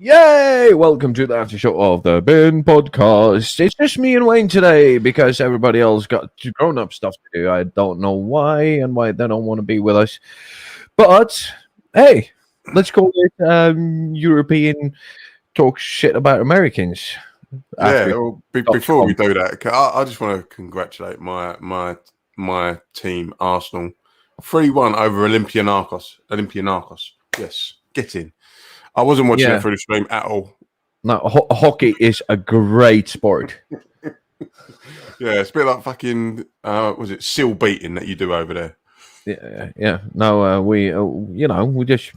Yay! Welcome to the Aftershow of the BinPodcast. It's just me and Wayne today because everybody else got grown-up stuff to do. I don't know why and why they don't want to be with us. But, hey, let's call it European talk shit about Americans. Well, before we do that, I just want to congratulate my team, Arsenal. 3-1 over Olympiacos. Yes, get in. I wasn't watching it through the stream at all. No, hockey is a great sport. It's a bit like fucking, was it seal beating that you do over there? Yeah. No, we just,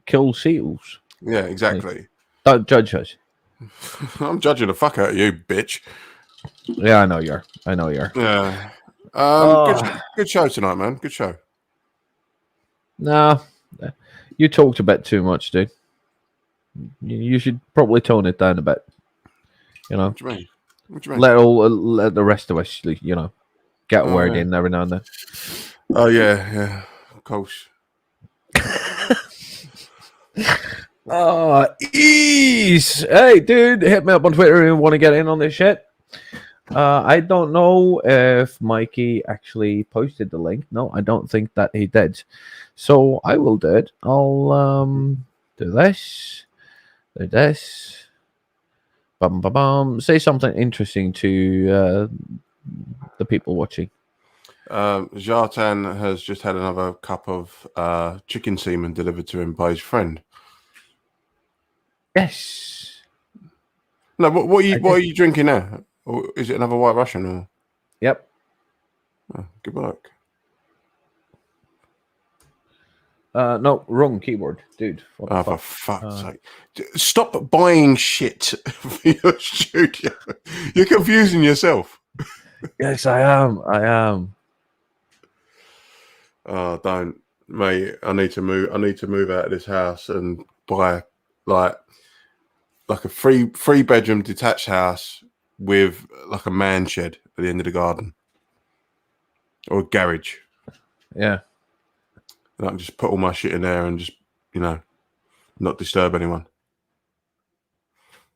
kill seals. Yeah, exactly. Don't judge us. I'm judging the fuck out of you, bitch. Yeah, I know you are. Yeah. Good show tonight, man. Good show. Nah, you talked a bit too much, dude. You should probably tone it down a bit. What do you mean? Let the rest of us, get a word in every now and then. Oh yeah, of course. Ease. Hey, dude, hit me up on Twitter if you want to get in on this shit. I don't know if Mikey actually posted the link. No, I don't think that he did. So I will do it. I'll do this. Do this. Say something interesting to the people watching. Jartan has just had another cup of chicken semen delivered to him by his friend. Yes. No, what are you drinking now? Or is it another White Russian? Or? Yep. Oh, good work. No, wrong keyboard, dude. For fuck's sake. Stop buying shit for your studio. You're confusing yourself. Yes, I am. Oh, don't. Mate, I need to move out of this house and buy like a three bedroom detached house with like a man shed at the end of the garden. Or a garage. Yeah. And I can just put all my shit in there and just, not disturb anyone.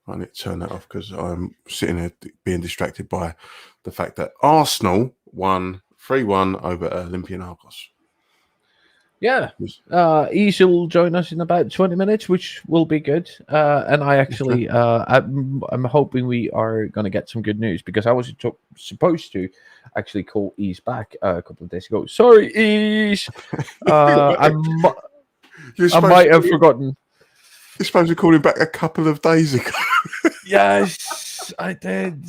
I need to turn that off because I'm sitting here being distracted by the fact that Arsenal won 3-1 over Olympiacos. Yeah. Ease will join us in about 20 minutes, which will be good. And I actually, I'm hoping we are going to get some good news because I was supposed to actually call Ease back a couple of days ago. Sorry, Ease. I might have forgotten. You're supposed to call him back a couple of days ago. Yes, I did.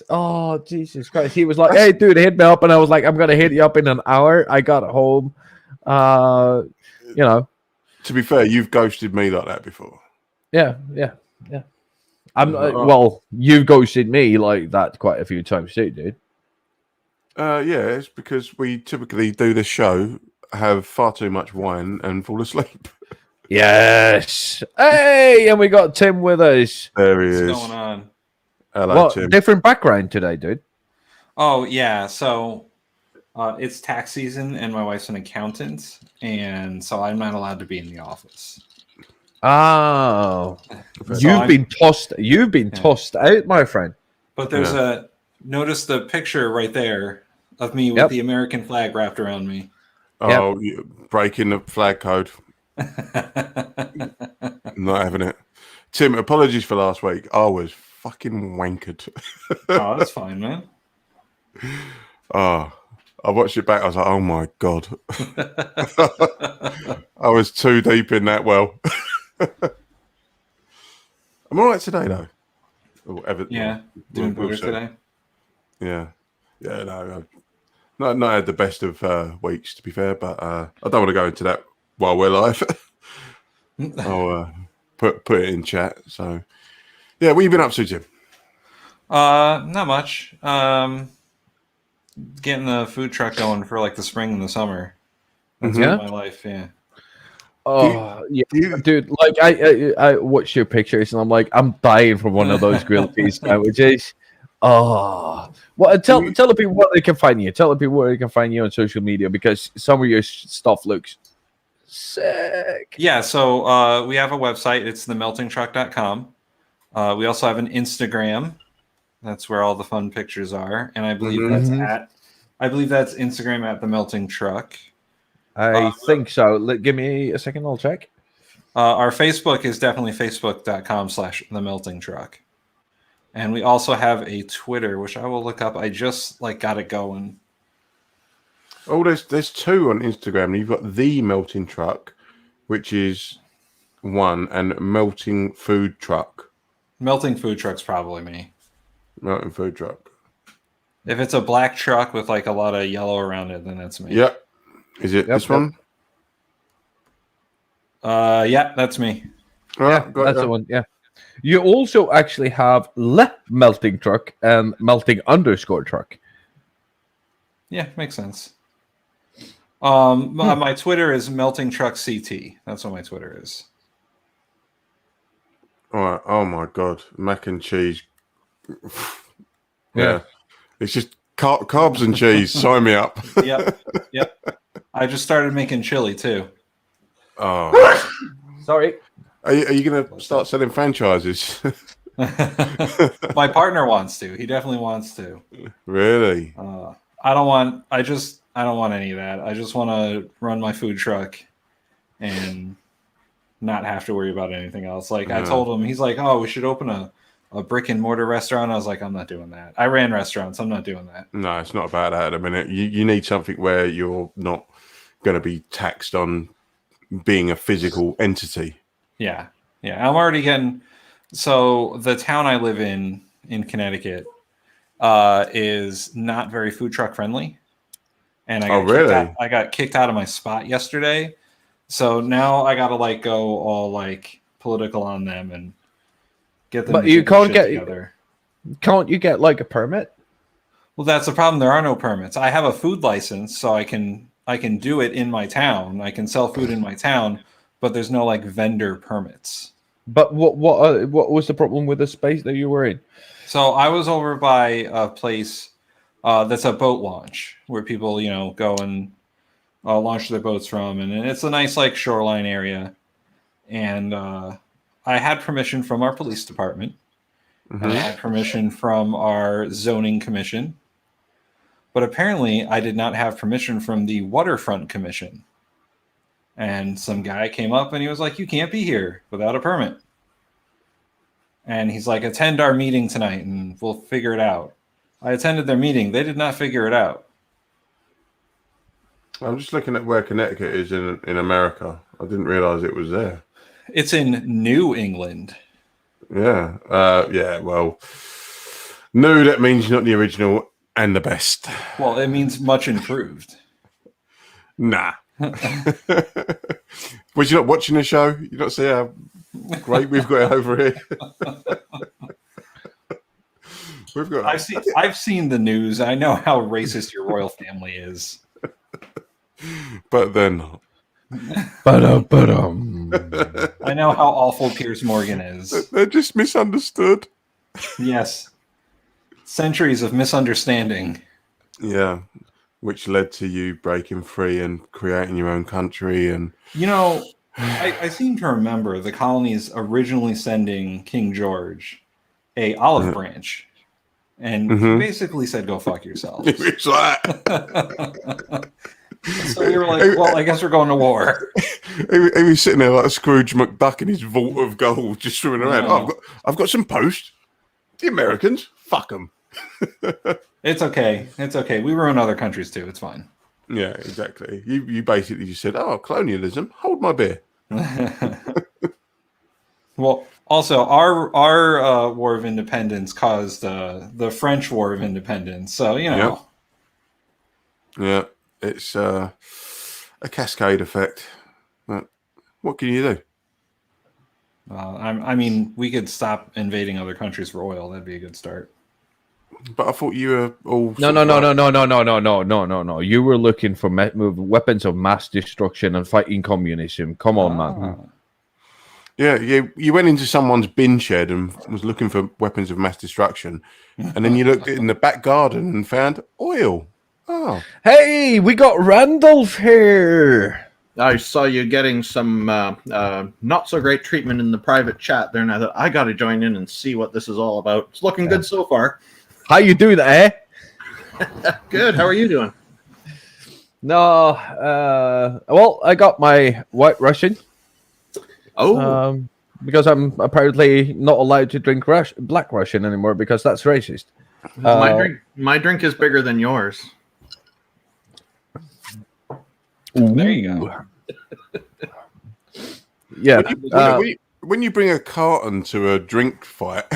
Oh, Jesus Christ. He was like, hey, dude, hit me up. And I was like, I'm going to hit you up in an hour. I got home. To be fair, you've ghosted me like that before. Yeah. Well, you've ghosted me like that quite a few times too, dude. It's because we typically do this show, have far too much wine, and fall asleep. Yes. Hey, and we got Tim with us. There he is. What's going on? Hello, Tim. Different background today, dude. Oh yeah, so it's tax season, and my wife's an accountant, and so I'm not allowed to be in the office. Oh, you've been tossed out, my friend. But there's notice the picture right there of me with the American flag wrapped around me. Oh, you're breaking the flag code. Not having it. Tim, apologies for last week. I was fucking wankered. Oh, that's fine, man. Oh, I watched it back. I was like, oh my God. I was too deep in that well. I'm all right today, though. Doing better today. Yeah. No, not had the best of weeks, to be fair, but I don't want to go into that while we're live. I'll put it in chat. So, yeah, what have you been up to, Jim? Not much. Getting the food truck going for like the spring and the summer. That's my life. Yeah. Oh, dude! Like I watched your pictures and I'm like, I'm dying for one of those grilled cheese sandwiches. Oh, well, tell the people where they can find you. Tell the people where they can find you on social media because some of your stuff looks Sick. Yeah, so we have a website. It's themeltingtruck.com. We also have an Instagram. That's where all the fun pictures are, and I believe that's Instagram at the Melting Truck. I think so. Give me a second. I'll check. Our Facebook is definitely facebook.com/themeltingtruck. And we also have a Twitter, which I will look up. I just got it going. Oh, there's two on Instagram. You've got The Melting Truck, which is one, and Melting Food Truck. Melting Food Truck's probably me. Melting Food Truck. If it's a black truck with a lot of yellow around it, then that's me. Yep. Is it this one? Yeah, that's me. That's the one. Yeah. You also actually have Le Melting Truck and Melting_Truck. Yeah, makes sense. My Twitter is Melting Truck CT. That's what my Twitter is. All right. Oh my God, mac and cheese. Yeah. It's just carbs and cheese. Sign me up. Yep. I just started making chili too. Oh, sorry. Are you going to start selling franchises? My partner wants to. He definitely wants to. Really? I don't want any of that. I just want to run my food truck and not have to worry about anything else. I told him, he's like, "Oh, we should open a brick and mortar restaurant." I was like, "I'm not doing that. I ran restaurants. I'm not doing that." No, it's not about that at the minute. You need something where you're not going to be taxed on being a physical entity. Yeah. I'm already getting. So the town I live in Connecticut is not very food truck friendly, and I got kicked out of my spot yesterday. So now I gotta go all political on them and get them. But you can't get together. Can't you get a permit? Well, that's the problem. There are no permits. I have a food license, so I can do it in my town. I can sell food in my town, but there's no vendor permits. But what was the problem with the space that you were in? So I was over by a place that's a boat launch where people go and launch their boats from, and it's a nice shoreline area. And I had permission from our police department, and I had permission from our zoning commission, but apparently I did not have permission from the waterfront commission. And some guy came up and he was like, "You can't be here without a permit." And he's like, "Attend our meeting tonight and we'll figure it out." I attended their meeting. They did not figure it out. I'm just looking at where Connecticut is in America. I didn't realize it was there. It's in New England. Yeah. Well, no, that means not the original and the best. Well, it means much improved. Nah. Was you not watching the show? You not see how great we've got it over here? I've seen the news. I know how racist your royal family is. But they're not. I know how awful Piers Morgan is. They're just misunderstood. Yes. Centuries of misunderstanding. Yeah. Which led to you breaking free and creating your own country. And I seem to remember the colonies originally sending King George a olive branch, and he basically said, "Go fuck yourselves." So we were like, "Well, I guess we're going to war." He was sitting there like a Scrooge McDuck in his vault of gold, just swimming around. Oh, I've got some post. The Americans, fuck them. It's okay. We ruin other countries too. It's fine. Yeah, exactly. You basically just said, "Oh, colonialism. Hold my beer." Well, also our War of Independence caused the French War of Independence. So Yeah, it's a cascade effect. But what can you do? I mean, we could stop invading other countries for oil. That'd be a good start. But I thought you were all... No. You were looking for weapons of mass destruction and fighting communism. Come on, man. Yeah, you went into someone's bin shed and was looking for weapons of mass destruction. And then you looked in the back garden and found oil. Oh. Hey, we got Randolph here. I saw you getting some not so great treatment in the private chat there, and I thought I got to join in and see what this is all about. It's looking good so far. How you doing, eh? Good. How are you doing? No, well, I got my White Russian. Oh, Because I'm apparently not allowed to drink Black Russian anymore because that's racist. my drink is bigger than yours. There you go. Yeah. When you bring a carton to a drink fight,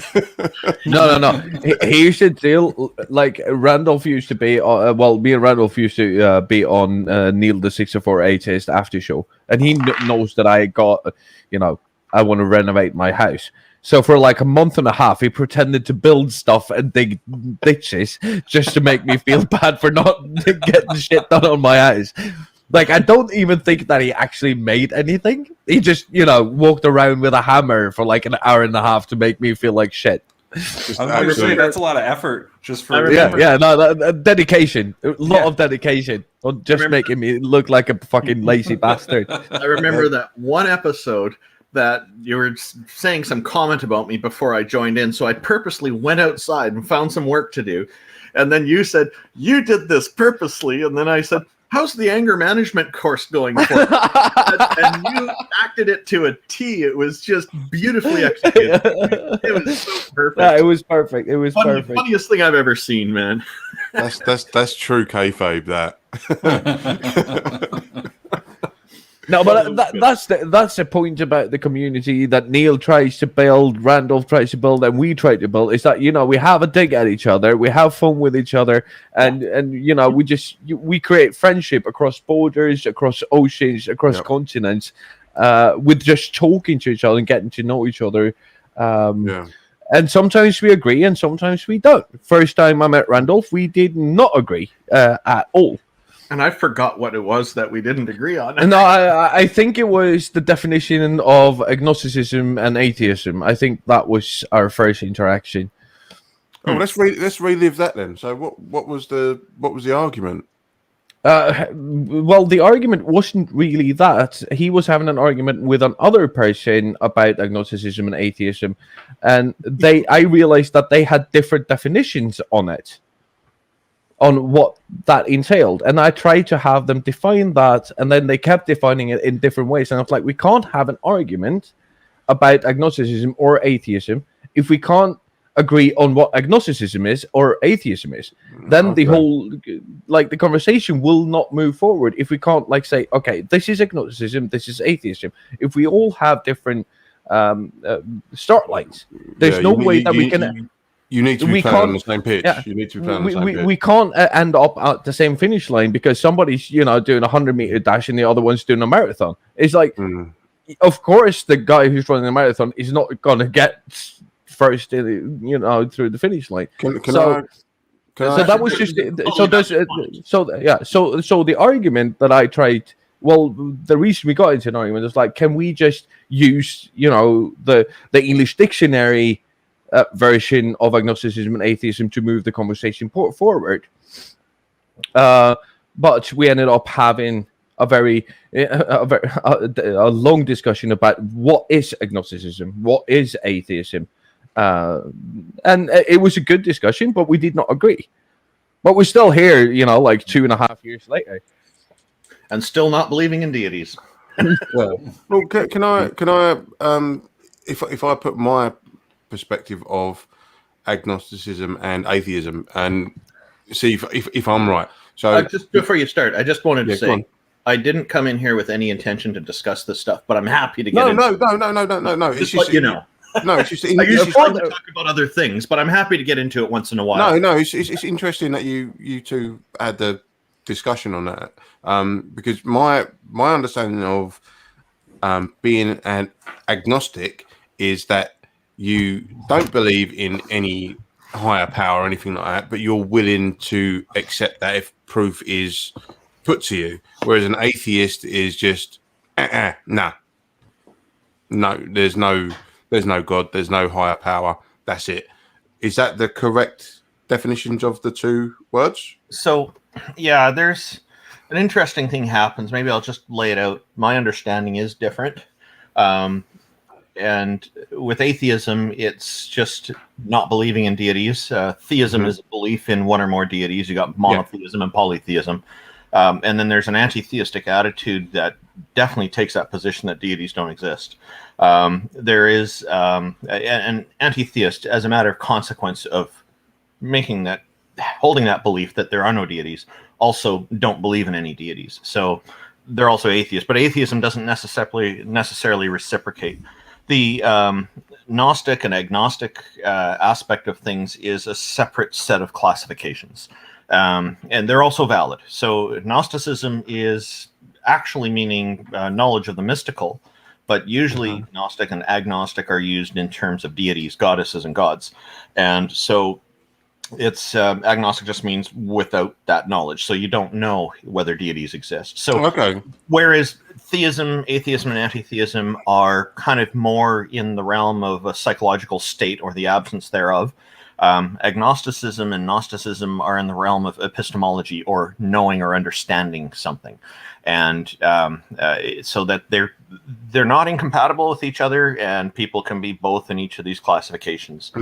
No. Here's the deal. Like Randolph used to be, me and Randolph used to be on Neil the 64 Atheist Aftershow, and he knows that I got, I want to renovate my house. So for like a month and a half, he pretended to build stuff and dig ditches just to make me feel bad for not getting shit done on my house. Like, I don't even think that he actually made anything. He just, walked around with a hammer for like an hour and a half to make me feel like shit. I was going to say, that's a lot of effort just for... Dedication. A lot of dedication on just making me look like a fucking lazy bastard. I remember that one episode that you were saying some comment about me before I joined in, so I purposely went outside and found some work to do. And then you said, you did this purposely. And then I said, how's the anger management course going for you? And you acted it to a T. It was just beautifully executed. It was so perfect. Yeah, it was perfect. It was perfect. Funniest thing I've ever seen, man. that's true kayfabe. That. No, but that's the point about the community that Neil tries to build, Randolph tries to build, and we try to build. Is that we have a dig at each other, we have fun with each other, and we create friendship across borders, across oceans, across continents, with just talking to each other and getting to know each other. And sometimes we agree, and sometimes we don't. First time I met Randolph, we did not agree at all. And I forgot what it was that we didn't agree on. No, I think it was the definition of agnosticism and atheism. I think that was our first interaction. Oh, let's relive that then. So, what was the argument? Well, the argument wasn't really that. He was having an argument with another person about agnosticism and atheism, and I realized that they had different definitions on it. On what that entailed, and I tried to have them define that, and then they kept defining it in different ways. And I was like, we can't have an argument about agnosticism or atheism if we can't agree on what agnosticism is or atheism is. Then the whole the conversation will not move forward if we can't say, okay, this is agnosticism, this is atheism. If we all have different start lines, there's no way that we can. You need to be playing on the same pitch. Yeah. You need to be playing on the same pitch. We can't end up at the same finish line because somebody's, doing a 100-meter dash and the other one's doing a marathon. It's like, of course, the guy who's running the marathon is not going to get first, through the finish line. So that was just so the argument that I tried. Well, the reason we got into an argument is can we just use, the English dictionary version of agnosticism and atheism to move the conversation forward. But we ended up having a long discussion about what is agnosticism, what is atheism, and it was a good discussion, but we did not agree. But we're still here, 2.5 years later, and still not believing in deities. Well, can I if I put my perspective of agnosticism and atheism and see if I'm right. So just before you start, I just wanted to say I didn't come in here with any intention to discuss this stuff, but I'm happy to get into it. No. It's just No, it's just I usually like to talk about other things, but I'm happy to get into it once in a while. No, it's interesting that you two had the discussion on that, because my understanding of being an agnostic is that you don't believe in any higher power or anything like that, but you're willing to accept that if proof is put to you. Whereas an atheist is just, no, there's no God, there's no higher power. That's it. Is that the correct definitions of the two words? So, yeah, there's an interesting thing happens. Maybe I'll just lay it out. My understanding is different. And with atheism, it's just not believing in deities. Theism is a belief in one or more deities. You got monotheism and polytheism. And then there's an anti-theistic attitude that definitely takes that position that deities don't exist. There is an anti-theist, as a matter of consequence of holding that belief that there are no deities, also don't believe in any deities. So they're also atheists. But atheism doesn't necessarily reciprocate. The Gnostic and agnostic aspect of things is a separate set of classifications. And they're also valid. So Gnosticism is actually meaning knowledge of the mystical, but usually Gnostic and agnostic are used in terms of deities, goddesses, and gods. And so it's agnostic just means without that knowledge. So you don't know whether deities exist. So whereas theism, atheism, and anti-theism are kind of more in the realm of a psychological state or the absence thereof, agnosticism and Gnosticism are in the realm of epistemology or knowing or understanding something. And so that they're not incompatible with each other, and people can be both in each of these classifications.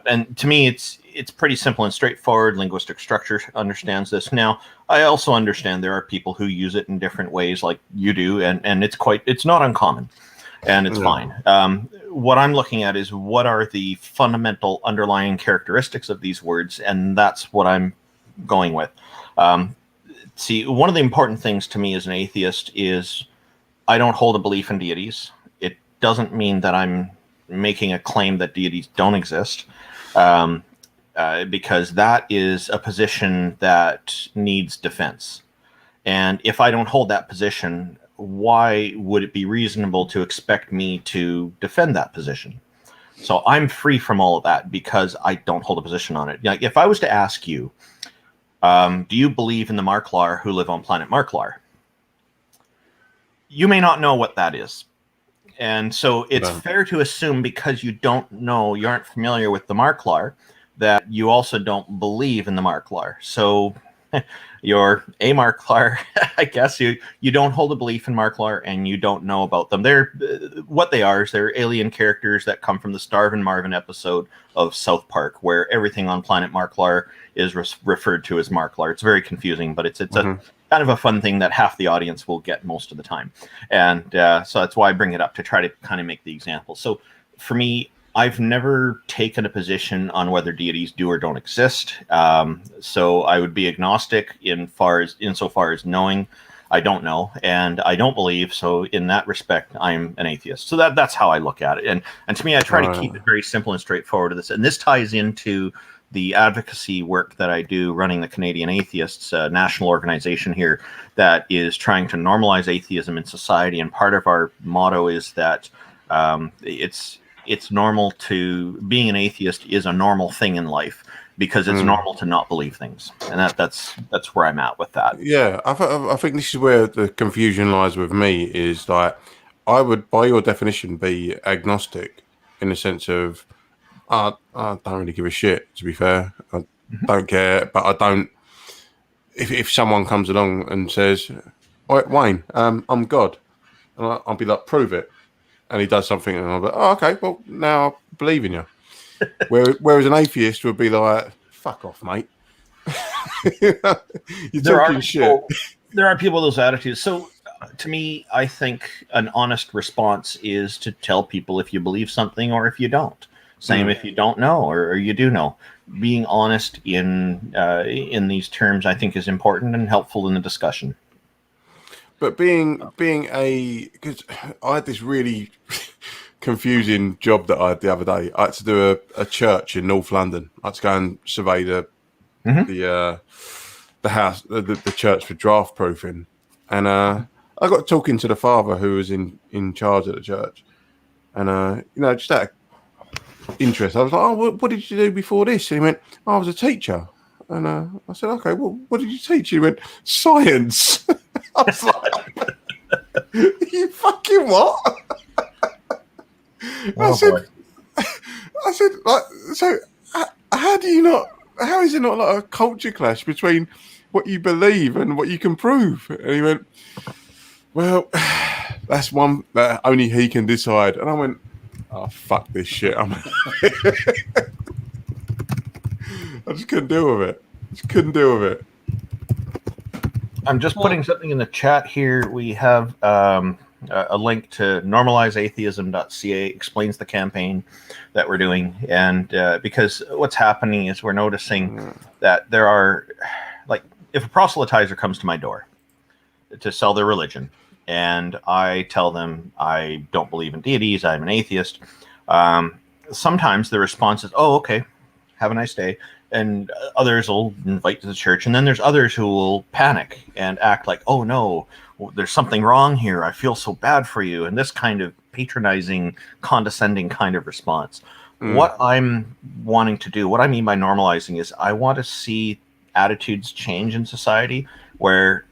And to me, it's pretty simple and straightforward. Linguistic structure understands this. Now, I also understand there are people who use it in different ways, like you do, and it's not uncommon, and it's fine. What I'm looking at is what are the fundamental underlying characteristics of these words, and that's what I'm going with. See, one of the important things to me as an atheist is I don't hold a belief in deities. It doesn't mean that I'm making a claim that deities don't exist, because that is a position that needs defense. And if I don't hold that position, why would it be reasonable to expect me to defend that position? So I'm free from all of that because I don't hold a position on it. Like, if I was to ask you, do you believe in the Marklar who live on planet Marklar? You may not know what that is. And so it's fair to assume, because you don't know, you aren't familiar with the Marklar, that you also don't believe in the Marklar. So you're a Marklar, I guess. You don't hold a belief in Marklar, and you don't know about them. What they are is they're alien characters that come from the Starvin' Marvin episode of South Park, where everything on planet Marklar is referred to as Marklar. It's very confusing, but it's a kind of a fun thing that half the audience will get most of the time. And so that's why I bring it up, to try to kind of make the example. So for me, I've never taken a position on whether deities do or don't exist. So I would be agnostic insofar as knowing. I don't know, and I don't believe. So in that respect, I'm an atheist. So that's how I look at it. And to me, I try to keep it very simple and straightforward to this. And this ties into the advocacy work that I do running the Canadian Atheists, national organization here that is trying to normalize atheism in society. And part of our motto is that it's normal to being an atheist is a normal thing in life, because it's normal to not believe things. And that's where I'm at with that. Yeah, I think this is where the confusion lies with me, is like, I would, by your definition, be agnostic in the sense of, I don't really give a shit, to be fair. I don't care, but I don't. If someone comes along and says, "All right, Wayne, I'm God," and I'll be like, "Prove it," and he does something, and I'll be like, "Oh, okay, well, now I believe in you." Whereas an atheist would be like, "Fuck off, mate." You're talking shit. There are people with those attitudes. So to me, I think an honest response is to tell people if you believe something or if you don't. Same if you don't know or you do know. Being honest in these terms, I think, is important and helpful in the discussion. But being because I had this really confusing job that I had the other day. I had to do a church in North London. I had to go and survey the house, the church, for draft proofing, and I got talking to the father who was in charge of the church, and just out of interest, I was like, "Oh, what did you do before this?" And he went, "Oh, I was a teacher." And I said, "Okay, well, what did you teach?" He went, "Science." I was like, "You fucking what?" I said, like, so how do you not how is it not like a culture clash between what you believe and what you can prove? And he went, well, that's one that only he can decide. And I went, oh, fuck this shit. I just couldn't deal with it. I'm just putting something in the chat here. We have a link to normalizeatheism.ca, explains the campaign that we're doing. And because what's happening is we're noticing that there are, like, if a proselytizer comes to my door to sell their religion, and I tell them I don't believe in deities, I'm an atheist, sometimes the response is, oh, okay, have a nice day. And others will invite to the church. And then there's others who will panic and act like, oh, no, there's something wrong here. I feel so bad for you. And this kind of patronizing, condescending kind of response. What I'm wanting to do, what I mean by normalizing, is I want to see attitudes change in society where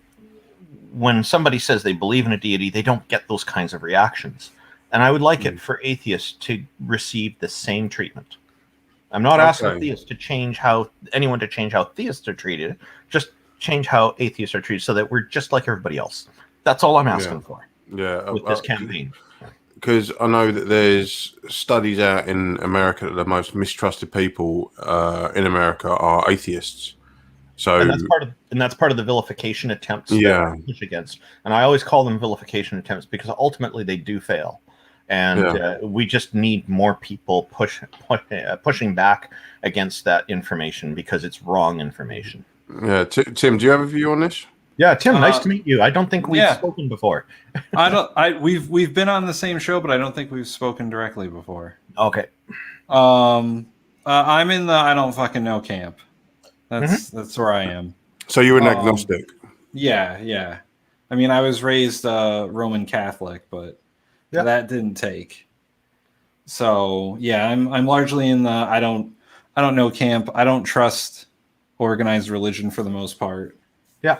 when somebody says they believe in a deity, they don't get those kinds of reactions. And I would like it for atheists to receive the same treatment. I'm not asking theists to change how theists are treated. Just change how atheists are treated so that we're just like everybody else. That's all I'm asking for. Yeah, with this campaign. Because I know that there's studies out in America that the most mistrusted people in America are atheists. So and that's part of the vilification attempts that we push against. And I always call them vilification attempts because ultimately they do fail. And we just need more people pushing back against that information because it's wrong information. Yeah, Tim, do you have a view on this? Yeah, Tim, nice to meet you. I don't think we've spoken before. We've been on the same show, but I don't think we've spoken directly before. Okay. I'm in the I don't fucking know camp. That's where I am. So you're an agnostic. Yeah. I mean, I was raised Roman Catholic, but that didn't take. So yeah, I'm largely in the I don't know camp. I don't trust organized religion for the most part. Yeah,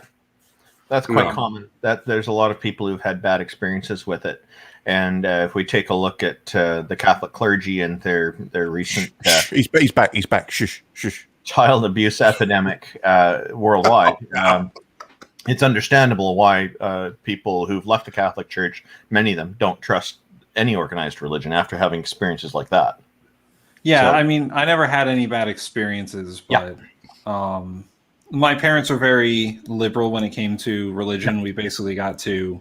that's quite common. That there's a lot of people who've had bad experiences with it. And if we take a look at the Catholic clergy and their recent he's back. Shush. Child abuse epidemic worldwide. It's understandable why people who've left the Catholic Church, many of them, don't trust any organized religion after having experiences like that. Yeah, so, I mean, I never had any bad experiences, but my parents were very liberal when it came to religion. We basically got to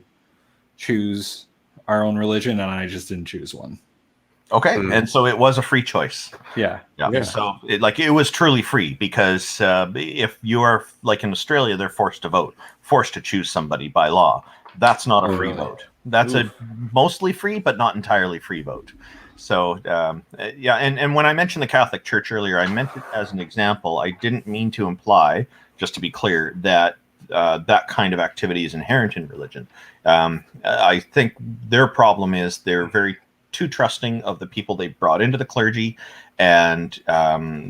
choose our own religion, and I just didn't choose one. Okay, and so it was a free choice. Yeah. So it was truly free because if you are like in Australia, they're forced to vote, forced to choose somebody by law. That's not a free vote. That's a mostly free, but not entirely free vote. So and when I mentioned the Catholic Church earlier, I meant it as an example. I didn't mean to imply, just to be clear, that that kind of activity is inherent in religion. I think their problem is they're very too trusting of the people they brought into the clergy, and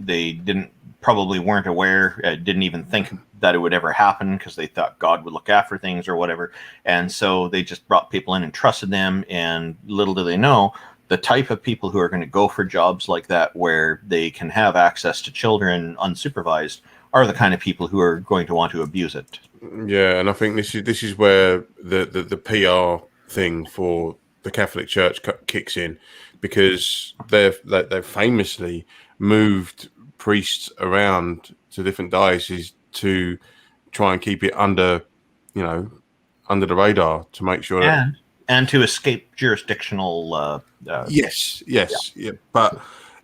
they probably weren't aware, didn't even think that it would ever happen because they thought God would look after things or whatever. And so they just brought people in and trusted them. And little do they know, the type of people who are going to go for jobs like that, where they can have access to children unsupervised, are the kind of people who are going to want to abuse it. Yeah, and I think this is where the PR thing for the Catholic Church kicks in, because they've famously moved priests around to different dioceses to try and keep it under the radar, to make sure and to escape jurisdictional. Yes. But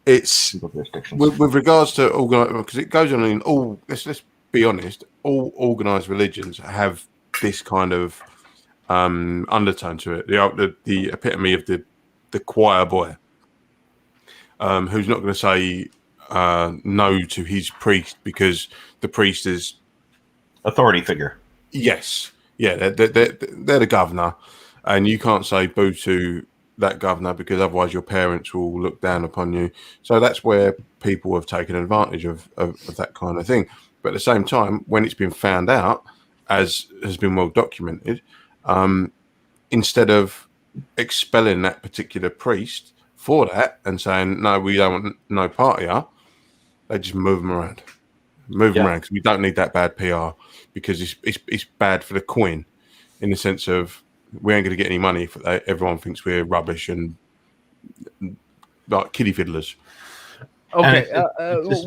it's with regards to organized, because it goes on in all. Let's be honest. All organized religions have this kind of undertone to it. The epitome of the choir boy, who's not going to say no to his priest because the priest is authority figure. Yes, they're the governor, and you can't say boo to that governor because otherwise your parents will look down upon you. So that's where people have taken advantage of that kind of thing. But at the same time, when it's been found out, as has been well documented, instead of expelling that particular priest for that and saying, no, we don't want no part of you, they just move them around. Move them around because we don't need that bad PR because it's bad for the coin in the sense of we ain't going to get any money if everyone thinks we're rubbish and like kiddie fiddlers. Okay, it's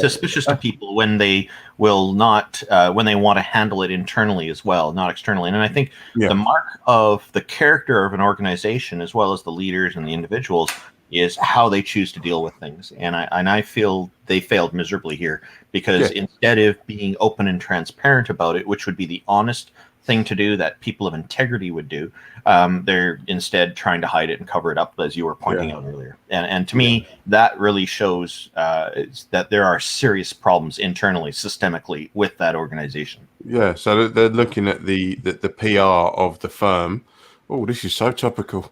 suspicious to people when they will not, when they want to handle it internally as well, not externally. And I think the mark of the character of an organization, as well as the leaders and the individuals, is how they choose to deal with things. And I feel they failed miserably here because instead of being open and transparent about it, which would be the honest thing to do that people of integrity would do, they're instead trying to hide it and cover it up, as you were pointing out earlier. And to me, that really shows that there are serious problems internally, systemically, with that organization. Yeah, so they're looking at the PR of the firm. Oh, this is so topical.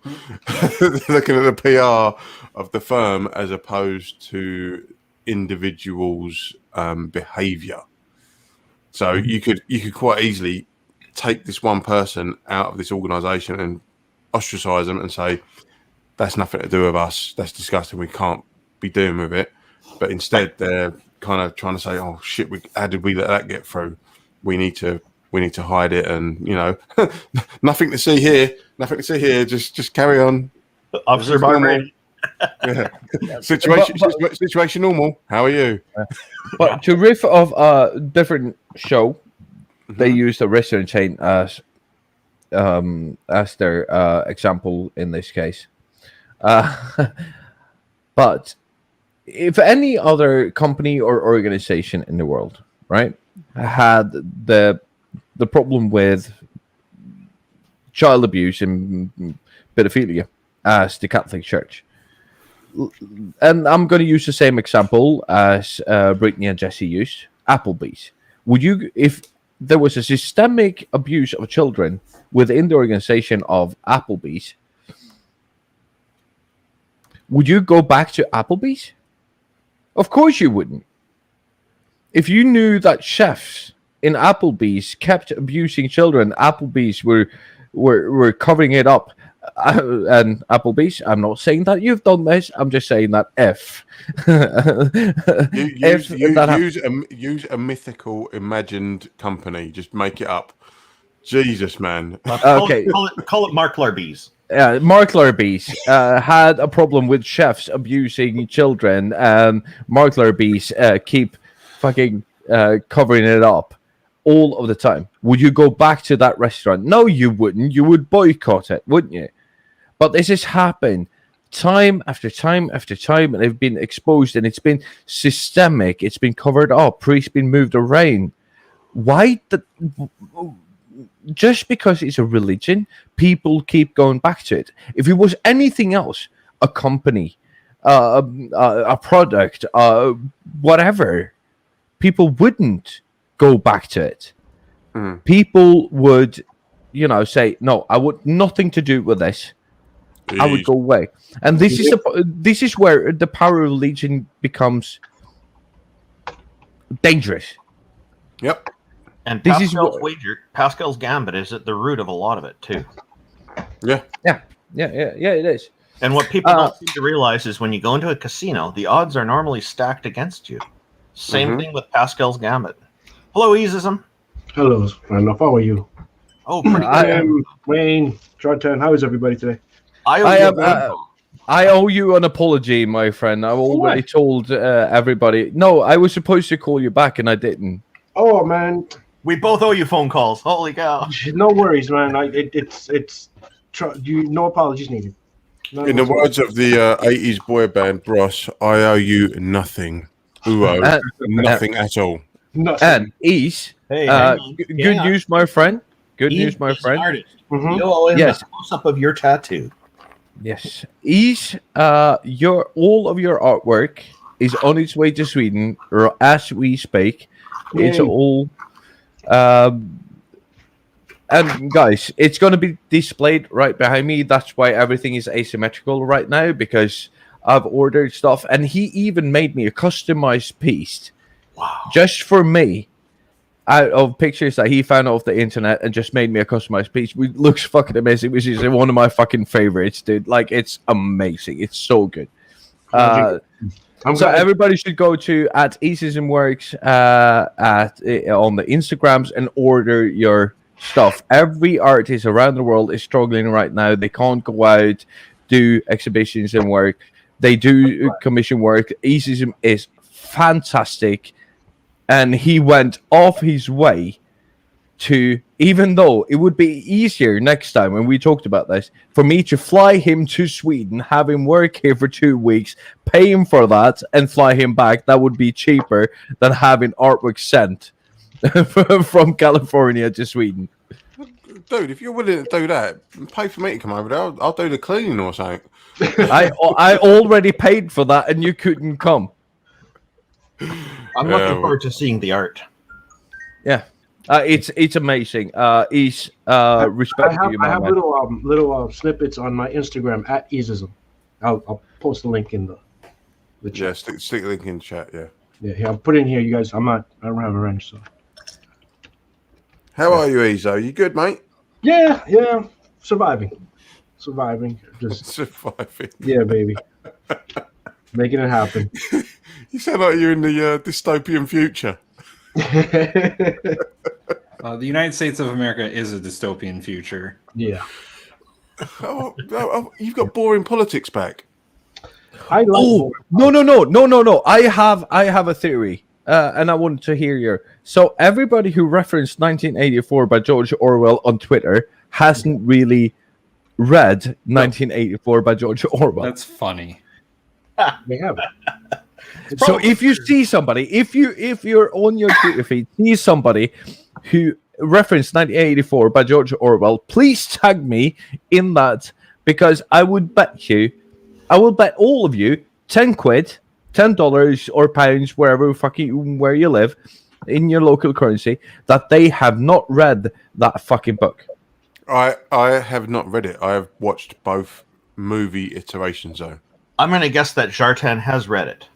Looking at the PR of the firm as opposed to individuals' behavior. So you could quite easily take this one person out of this organization and ostracize them and say that's nothing to do with us, that's disgusting, we can't be doing with it. But instead they're kind of trying to say, oh shit, how did we let that get through? We need to hide it, and nothing to see here, just carry on. Officer Barber. Situation normal. How are you? But to riff of a different show, they used a restaurant chain as their example in this case. But if any other company or organization in the world, right, had the problem with child abuse and pedophilia as the Catholic Church, and I'm going to use the same example as Brittany and Jesse used, Applebee's. Would you, if there was a systemic abuse of children within the organization of Applebee's, would you go back to Applebee's? Of course you wouldn't. If you knew that chefs in Applebee's kept abusing children, Applebee's were covering it up. And Applebee's, I'm not saying that you've done this. I'm just saying that use a mythical, imagined company. Just make it up. Jesus, man. Okay, call it Mark Larbees. Mark Larbees had a problem with chefs abusing children, and Mark Larbees keep fucking covering it up all of the time. Would you go back to that restaurant? No, you wouldn't. You would boycott it, wouldn't you? But this has happened time after time after time, and they've been exposed, and it's been systemic. It's been covered up. Priests been moved around. Why? Just because it's a religion, people keep going back to it. If it was anything else, a company, a product, whatever, people wouldn't go back to it. People would, say, no, I want nothing to do with this. I would go away. And this is where the power of religion becomes dangerous. Yep. And Pascal's Gambit is at the root of a lot of it too. Yeah, it is. And what people don't seem to realize is when you go into a casino, the odds are normally stacked against you. Same thing with Pascal's Gambit. Hello, Easism. Hello, Randolph. How are you? Oh, pretty good. I am Wayne Jordan. How is everybody today? I owe you an apology, my friend. I've already told everybody. No, I was supposed to call you back, and I didn't. Oh man, we both owe you phone calls. Holy cow! No worries, man. No apologies needed. In the words of the 80s boy band Bros, I owe you nothing. Nothing at all. Nothing. And Ease, good news, my friend. Good news, my friend. Artist. You owe him a close-up of your tattoo. Yes, Ease, all of your artwork is on its way to Sweden as we speak. Yay. It's all, and guys, it's going to be displayed right behind me. That's why everything is asymmetrical right now, because I've ordered stuff, and he even made me a customized piece, just for me, out of pictures that he found off the internet, and just made me a customized piece. It looks fucking amazing, which is one of my fucking favorites, dude. Like, it's amazing. It's so good. I'm So glad. everybody should go to at Easism Works on the Instagrams and order your stuff. Every artist around the world is struggling right now. They can't go out, do exhibitions and work. They do commission work. Easism is fantastic, and he went off his way to, even though it would be easier next time when we talked about this, for me to fly him to Sweden, have him work here for 2 weeks, pay him for that, and fly him back. That would be cheaper than having artwork sent from California to Sweden. Dude, if you're willing to do that, pay for me to come over there. I'll do the cleaning or something. I already paid for that, and you couldn't come. I'm looking forward to seeing the art. Yeah. It's amazing. Respect to you, I have man. little snippets on my Instagram at Easism. I'll post the link in the Yeah, chat. stick the link in the chat. Yeah. Yeah, I'll put it in here, you guys. I don't have a wrench, so. How are you, Ezo? You good, mate? Yeah, surviving. Just Surviving. yeah, baby, making it happen. You sound like you're in the dystopian future. The United States of America is a dystopian future. Yeah, Oh, you've got boring politics back. I like. Oh no! I have a theory, and I wanted to hear your. So everybody who referenced 1984 by George Orwell on Twitter hasn't really read 1984 by George Orwell. That's funny. They have it. So if you see somebody, if you're on your Twitter feed, see somebody who referenced 1984 by George Orwell, please tag me in that, because I will bet all of you 10 quid, $10 or pounds, where you live in your local currency, that they have not read that fucking book. I have not read it. I have watched both movie iterations though. I'm going to guess that Jartan has read it.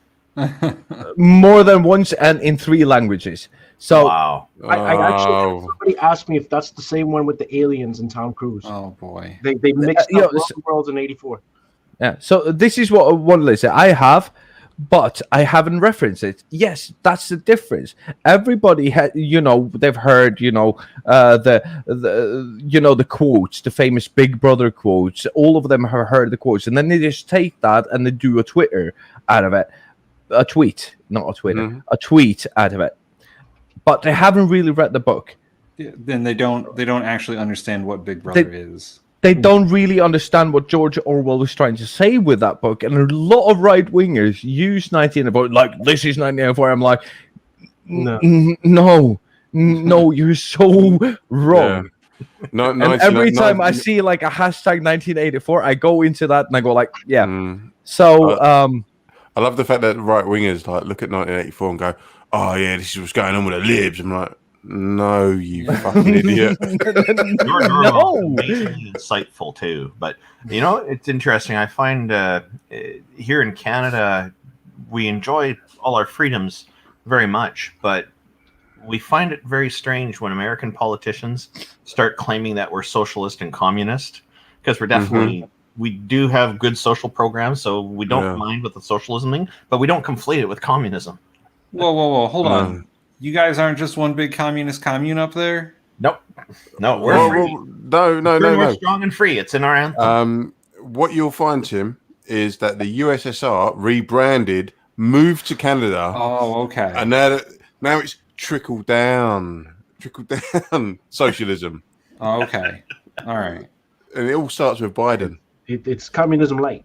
More than once and in 3 languages. So Wow. I actually somebody asked me if that's the same one with the aliens and Tom Cruise. Oh boy. They mixed you know, up Lost Worlds in '84. yeah, so this is what one list I have, but I haven't referenced it. Yes, that's the difference. Everybody they've heard, the quotes, the famous Big Brother quotes. All of them have heard the quotes, and then they just take that and they do a Twitter out of it. A tweet, not a Twitter, a tweet out of it. But they haven't really read the book. Yeah, then they don't actually understand what Big Brother is. They don't really understand what George Orwell was trying to say with that book. And a lot of right-wingers use 1984, like, this is 1984. I'm like, no, you're so wrong. Yeah. No, and every time I see like a hashtag 1984, I go into that and I go like, yeah. So, I love the fact that right wingers like look at 1984 and go, "Oh yeah, this is what's going on with the libs." I'm like, "No, you fucking idiot." You're amazingly insightful too. But it's interesting. I find here in Canada, we enjoy all our freedoms very much, but we find it very strange when American politicians start claiming that we're socialist and communist, because we're definitely. We do have good social programs, so we don't mind with the socialism thing, but we don't conflate it with communism. Whoa, hold on. You guys aren't just one big communist commune up there? Nope. No, we're free. No. We're strong and free. It's in our anthem. What you'll find, Tim, is that the USSR rebranded, moved to Canada. Oh, okay. And now it's trickled down socialism. Oh, okay. All right. And it all starts with Biden. It's communism light.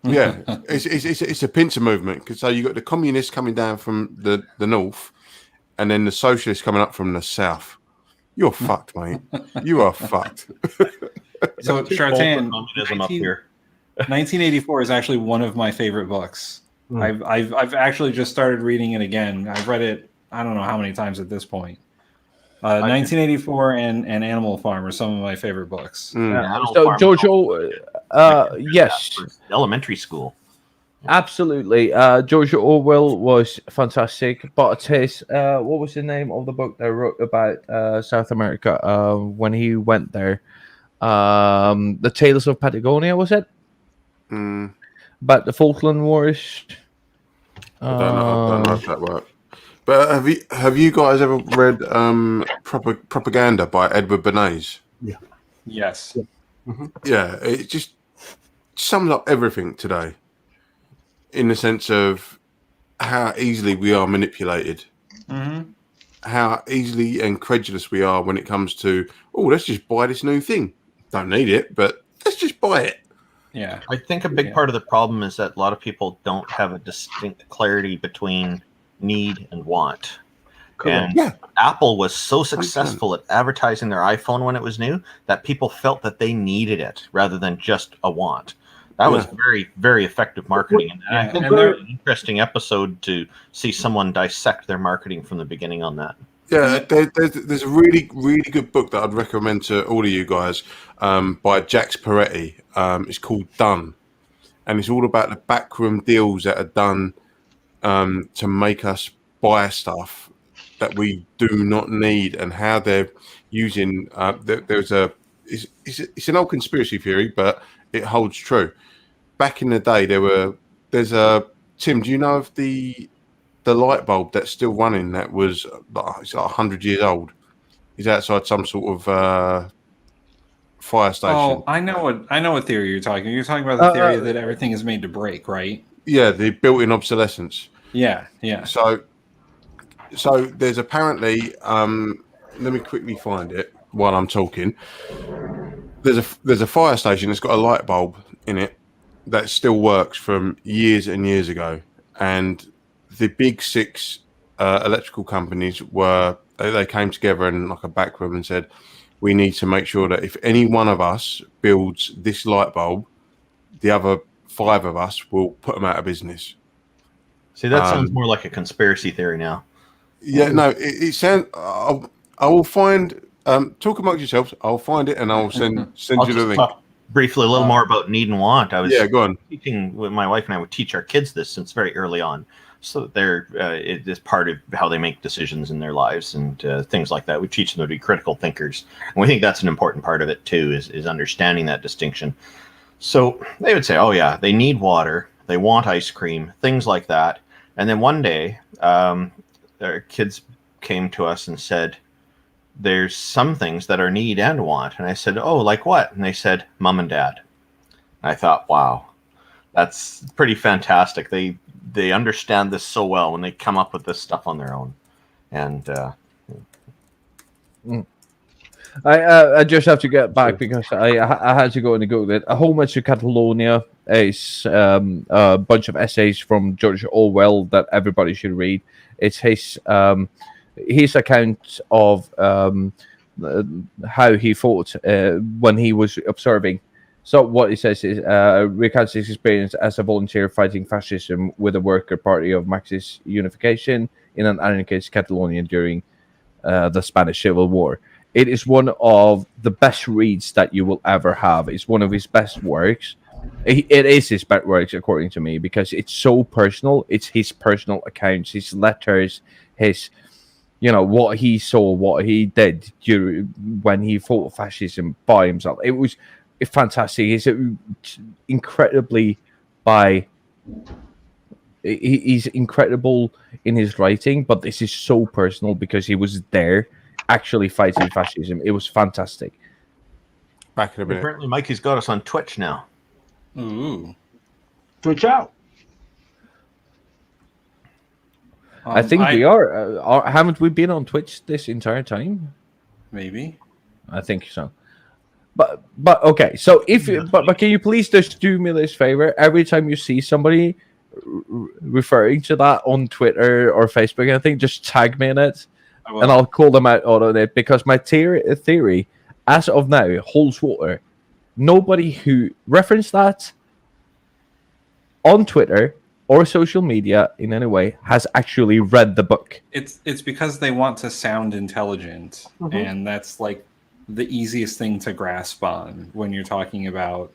Yeah, it's a pincer movement. So you got the communists coming down from the north, and then the socialists coming up from the south. You're fucked, mate. You are fucked. So Chartan, communism up here. 1984 is actually one of my favorite books. I've actually just started reading it again. I've read it I don't know how many times at this point. 1984 and Animal Farm are some of my favorite books. So Jojo, yes, elementary school. Absolutely. George Orwell was fantastic, but his what was the name of the book they wrote about South America when he went there? The Tales of Patagonia, was it? About the Falkland Wars. I don't know if that worked. But have you guys ever read Propaganda by Edward Bernays? Yeah. Yes. Yeah, it just sums up everything today in the sense of how easily we are manipulated, how easily incredulous we are when it comes to, oh, let's just buy this new thing. Don't need it, but let's just buy it. Yeah. I think a big part of the problem is that a lot of people don't have a distinct clarity between need and want. Correct. And Apple was so successful at advertising their iPhone when it was new that people felt that they needed it rather than just a want. That was very, very effective marketing. And I think there's an interesting episode to see someone dissect their marketing from the beginning on that. Yeah, there's a really, really good book that I'd recommend to all of you guys by Jax Peretti. It's called Done. And it's all about the backroom deals that are done to make us buy stuff that we do not need and how they're using. It's an old conspiracy theory, but it holds true. Back in the day, there's a Tim. Do you know of the light bulb that's still running? That was it's like 100 years old. Is outside some sort of fire station. Oh, I know what theory you're talking. You're talking about the theory that everything is made to break, right? Yeah, the built-in obsolescence. Yeah. So there's apparently let me quickly find it while I'm talking. There's a fire station that's got a light bulb in it that still works from years and years ago, and the big six electrical companies they came together in like a back room and said, we need to make sure that if any one of us builds this light bulb, the other 5 of us will put them out of business. See, that sounds more like a conspiracy theory now. Yeah, no, it sounds. I will find. Talk amongst yourselves. I'll find it and I'll send I'll you the just link. talk briefly a little more about need and want. I was Go on. teaching with my wife, and I would teach our kids this since very early on, so that it is part of how they make decisions in their lives and things like that. We teach them to be critical thinkers, and we think that's an important part of it too. Is understanding that distinction. So they would say, "Oh yeah, they need water, they want ice cream, things like that." And then one day, their kids came to us and said, there's some things that are need and want. And I said, oh, like what? And they said, mom and dad. And I thought, wow, that's pretty fantastic. They understand this so well when they come up with this stuff on their own. And I just have to get back because I had to go and Google it. A Whole Much of Catalonia is a bunch of essays from George Orwell that everybody should read. It's his account of how he thought when he was observing. So what he says is recounts his experience as a volunteer fighting fascism with the Worker Party of Marxist Unification in an anarchist Catalonia during the Spanish Civil War. It is one of the best reads that you will ever have. It's one of his best works. It is his best works, according to me, because it's so personal. It's his personal accounts, his letters, his, what he saw, what he did when he fought fascism by himself. It's fantastic. He's incredibly he's incredible in his writing, but this is so personal because he was there actually fighting fascism. It was fantastic. Back in a minute. apparently Mikey's got us on Twitch now. Ooh. Twitch out. I think we are. Haven't we been on Twitch this entire time? Maybe. I think so. But okay. So but can you please just do me this favor? Every time you see somebody referring to that on Twitter or Facebook, I think just tag me in it, and I'll call them out on it, because my theory as of now holds water. Nobody who referenced that on Twitter or social media in any way has actually read the book. It's because they want to sound intelligent, and that's like the easiest thing to grasp on when you're talking about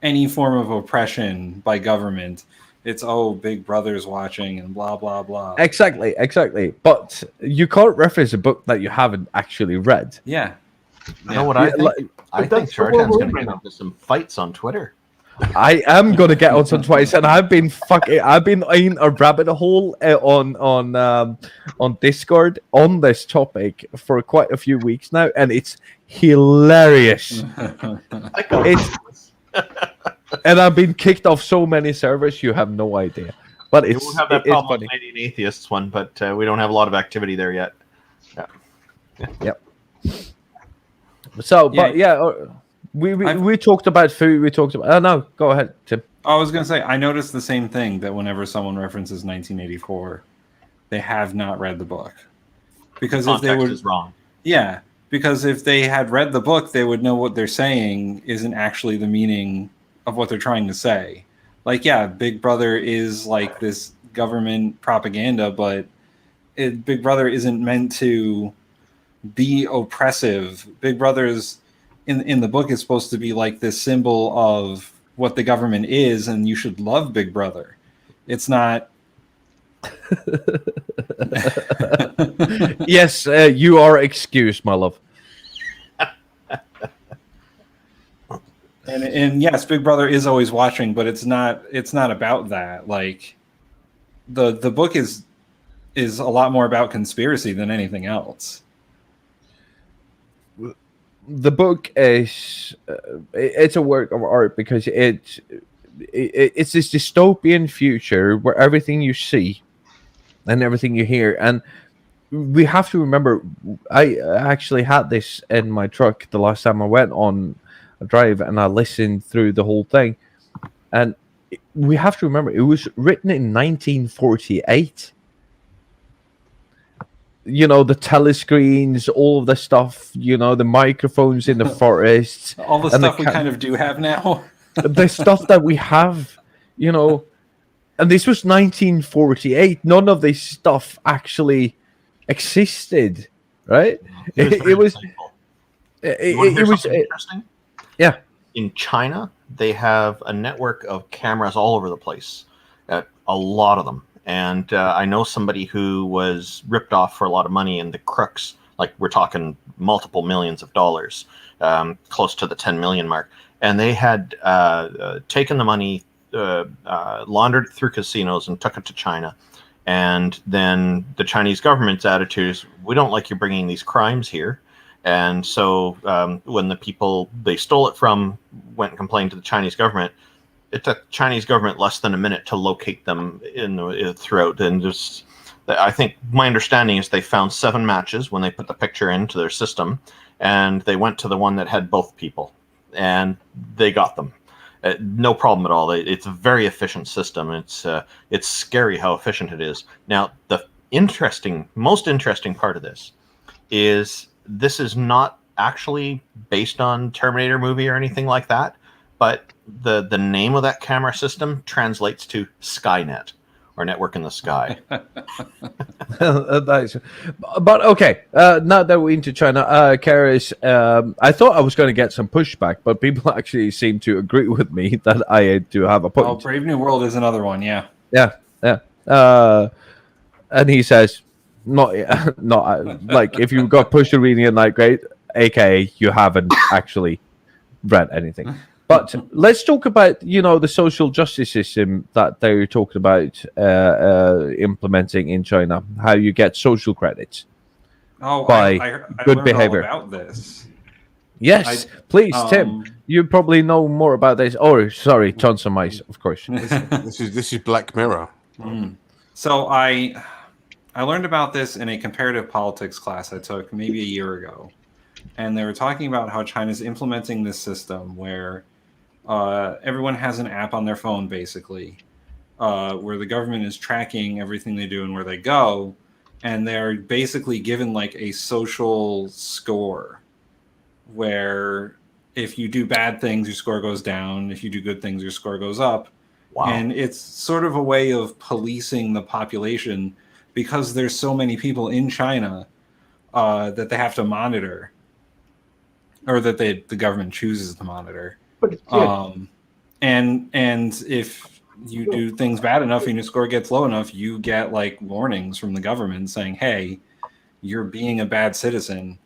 any form of oppression by government. It's, Big Brother's watching and blah blah blah. Exactly. But you can't reference a book that you haven't actually read. Yeah. You know what I think? I think that's Shartan's what we're going to right get now. into some fights on Twitter. I am gonna get on some twice, and I've been in a rabbit hole on Discord on this topic for quite a few weeks now, and it's hilarious. I got It's and I've been kicked off so many servers, you have no idea. But You it's won't have that it's problem funny. with Canadian Atheists one, but we don't have a lot of activity there yet. So, but we talked about food. We talked about. Oh no, go ahead, Tim. I was going to say, I noticed the same thing, that whenever someone references 1984, they have not read the book. Because if they Context would, is wrong. yeah, because if they had read the book, they would know what they're saying isn't actually the meaning of what they're trying to say. Like, yeah, Big Brother is like this government propaganda, but Big Brother isn't meant to be oppressive. Big Brother's in the book is supposed to be like this symbol of what the government is, and you should love Big Brother. It's not. Yes, you are excused, my love. And yes, Big Brother is always watching, but it's not about that. Like the book is a lot more about conspiracy than anything else. The book is it's a work of art because it's this dystopian future where everything you see and everything you hear, and we have to remember, I actually had this in my truck the last time I went on a drive, and I listened through the whole thing, and we have to remember it was written in 1948. You know, the telescreens, all of the stuff, you know, the microphones in the forests, All the and stuff we kind of do have now. the stuff that we have, you know, and this was 1948. None of this stuff actually existed, right? It was Interesting. Yeah. In China, they have a network of cameras all over the place, a lot of them. And I know somebody who was ripped off for a lot of money, and the crooks, like we're talking multiple millions of dollars, close to the 10 million mark. And they had taken the money, laundered it through casinos and took it to China. And then the Chinese government's attitude is, we don't like you bringing these crimes here. And so when the people they stole it from went and complained to the Chinese government, it took Chinese government less than a minute to locate them throughout. And just, I think my understanding is they found 7 matches when they put the picture into their system, and they went to the one that had both people, and they got them. No problem at all. It's a very efficient system. It's scary how efficient it is. Now, the most interesting part of this is not actually based on Terminator movie or anything like that, but the name of that camera system translates to Skynet, or network in the sky. Nice. But okay, now that we're into China, Karis, I thought I was going to get some pushback, but people actually seem to agree with me that I do have a point. Oh, Brave New World is another one, yeah. Yeah. And he says, not like if you got pushed to reading it, like great, aka you haven't actually read anything. But let's talk about, the social justice system that they're talking about implementing in China. How you get social credits. Oh, by I good learned behavior. all about this. Yes, please, Tim. You probably know more about this. Oh, sorry, Johnson Mice, of course. This is Black Mirror. So I learned about this in a comparative politics class I took maybe a year ago. And they were talking about how China's implementing this system where everyone has an app on their phone, basically, where the government is tracking everything they do and where they go. And they're basically given like a social score where if you do bad things, your score goes down. If you do good things, your score goes up. Wow. And it's sort of a way of policing the population because there's so many people in China that they have to monitor, or that the government chooses to monitor. But it's good. And if you do things bad enough and your score gets low enough, you get like warnings from the government saying, hey, you're being a bad citizen.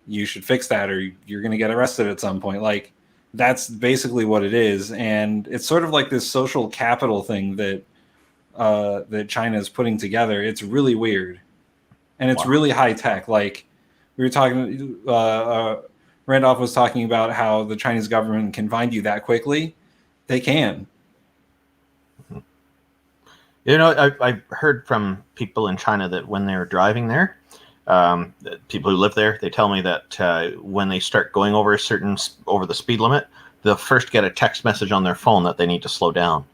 You should fix that, or you're going to get arrested at some point. Like, that's basically what it is, and it's sort of like this social capital thing that that China is putting together. It's really weird, and it's really high tech. Like we were talking, Randolph was talking about how the Chinese government can find you that quickly. They can. You know, I've heard from people in China that when they're driving there, people who live there, they tell me that when they start going over the speed limit, they'll first get a text message on their phone that they need to slow down.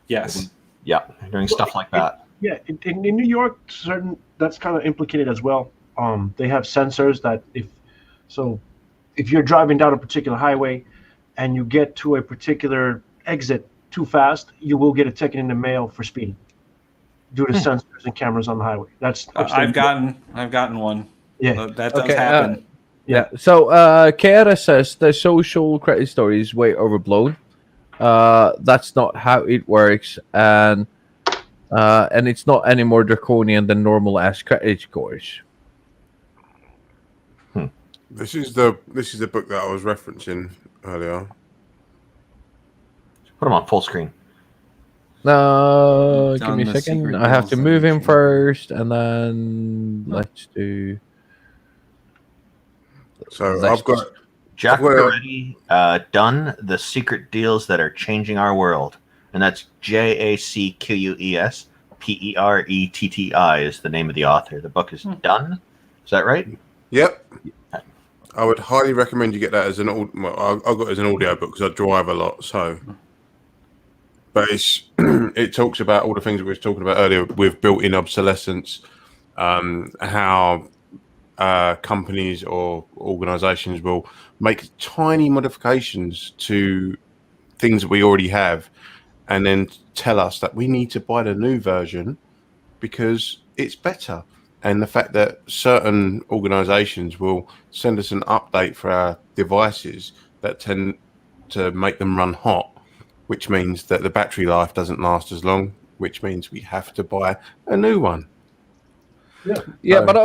Yes. Yeah, doing stuff like that. Yeah, in New York, that's kind of implicated as well. They have sensors that if you're driving down a particular highway and you get to a particular exit too fast, you will get a ticket in the mail for speeding due to sensors and cameras on the highway. That's I've gotten one. Yeah, That does happen. Yeah. So Kara says the social credit story is way overblown. That's not how it works, and it's not any more draconian than normal ass credit scores. This is the book that I was referencing earlier. Put them on full screen. Give me a second. I have to move him first, and then let's do. So I've got Jack Peretti, done the secret deals that are changing our world, and that's JACQUES PERETTI is the name of the author. The book is done. Is that right? Yep. I would highly recommend you get that as an I got it as an audio book because I drive a lot. So, but it talks about all the things that we were talking about earlier with built-in obsolescence, how companies or organizations will make tiny modifications to things that we already have and then tell us that we need to buy the new version because it's better. And the fact that certain organizations will send us an update for our devices that tend to make them run hot, which means that the battery life doesn't last as long, which means we have to buy a new one. Yeah, but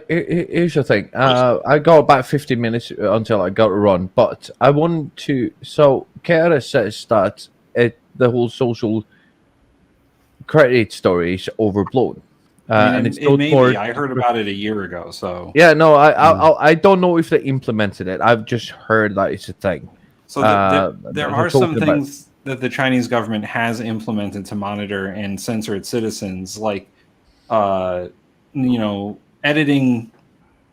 here's the thing. I got about 15 minutes until I got to run, but I want to. So Kara says that the whole social credit story is overblown, and it's it may more. be. I heard about it a year ago. So yeah, no, I don't know if they implemented it. I've just heard that it's a thing. So there are some things that the Chinese government has implemented to monitor and censor its citizens, like. Editing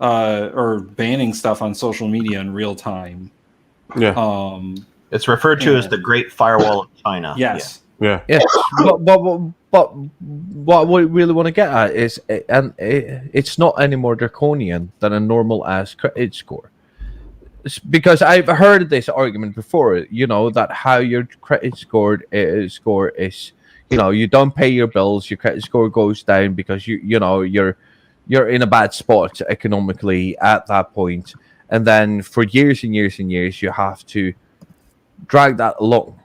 or banning stuff on social media in real time. Yeah. It's referred to as the Great Firewall of China. Yes. Yeah. Yes. But what we really want to get at is, it's not any more draconian than a normal ass credit score. Because I've heard this argument before, that how your credit score is. You don't pay your bills, your credit score goes down because you're in a bad spot economically at that point, and then for years and years and years you have to drag that along,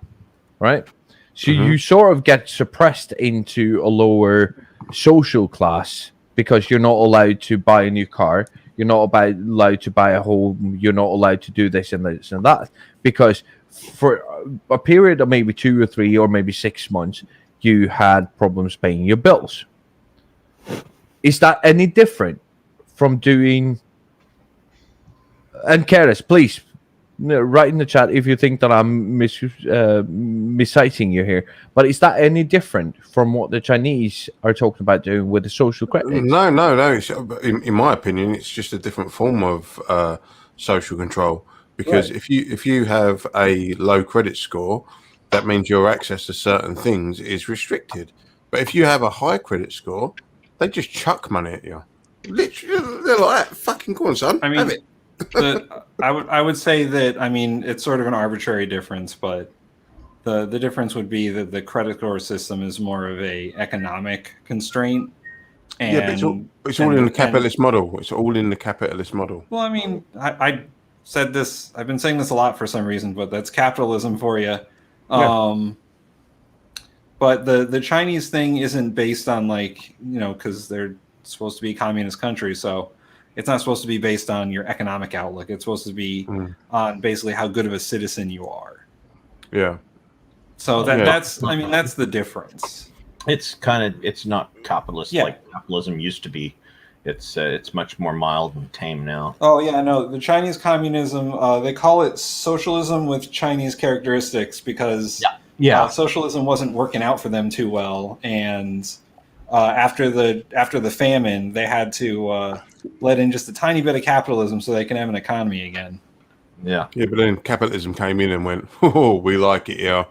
right? So you sort of get suppressed into a lower social class because you're not allowed to buy a new car, you're not allowed to buy a home, you're not allowed to do this and this and that, because for a period of maybe 2 or 3 or maybe 6 months you had problems paying your bills. Is that any different from doing... And Karis, please write in the chat if you think that I'm misciting you here. But is that any different from what the Chinese are talking about doing with the social credit? No. In my opinion, it's just a different form of social control. Because if you have a low credit score, that means your access to certain things is restricted. But if you have a high credit score, they just chuck money at you. Literally, they're like, fucking go on, son. I mean, have it. I would say that, it's sort of an arbitrary difference, but the difference would be that the credit score system is more of a economic constraint. And, yeah, but it's all in the capitalist model. It's all in the capitalist model. Well, I said this. I've been saying this a lot for some reason, but that's capitalism for you. Yeah. But the Chinese thing isn't based on because they're supposed to be a communist country, so It's not supposed to be based on your economic outlook. It's supposed to be on basically how good of a citizen you are. Yeah. So that's the difference. It's not capitalist Yeah. like capitalism used to be. It's much more mild and tame now. Oh yeah, no, the Chinese communism, they call it socialism with Chinese characteristics because socialism wasn't working out for them too well, and after the famine, they had to let in just a tiny bit of capitalism so they can have an economy again. Yeah. Yeah, but then capitalism came in and went, oh, we like it, yeah.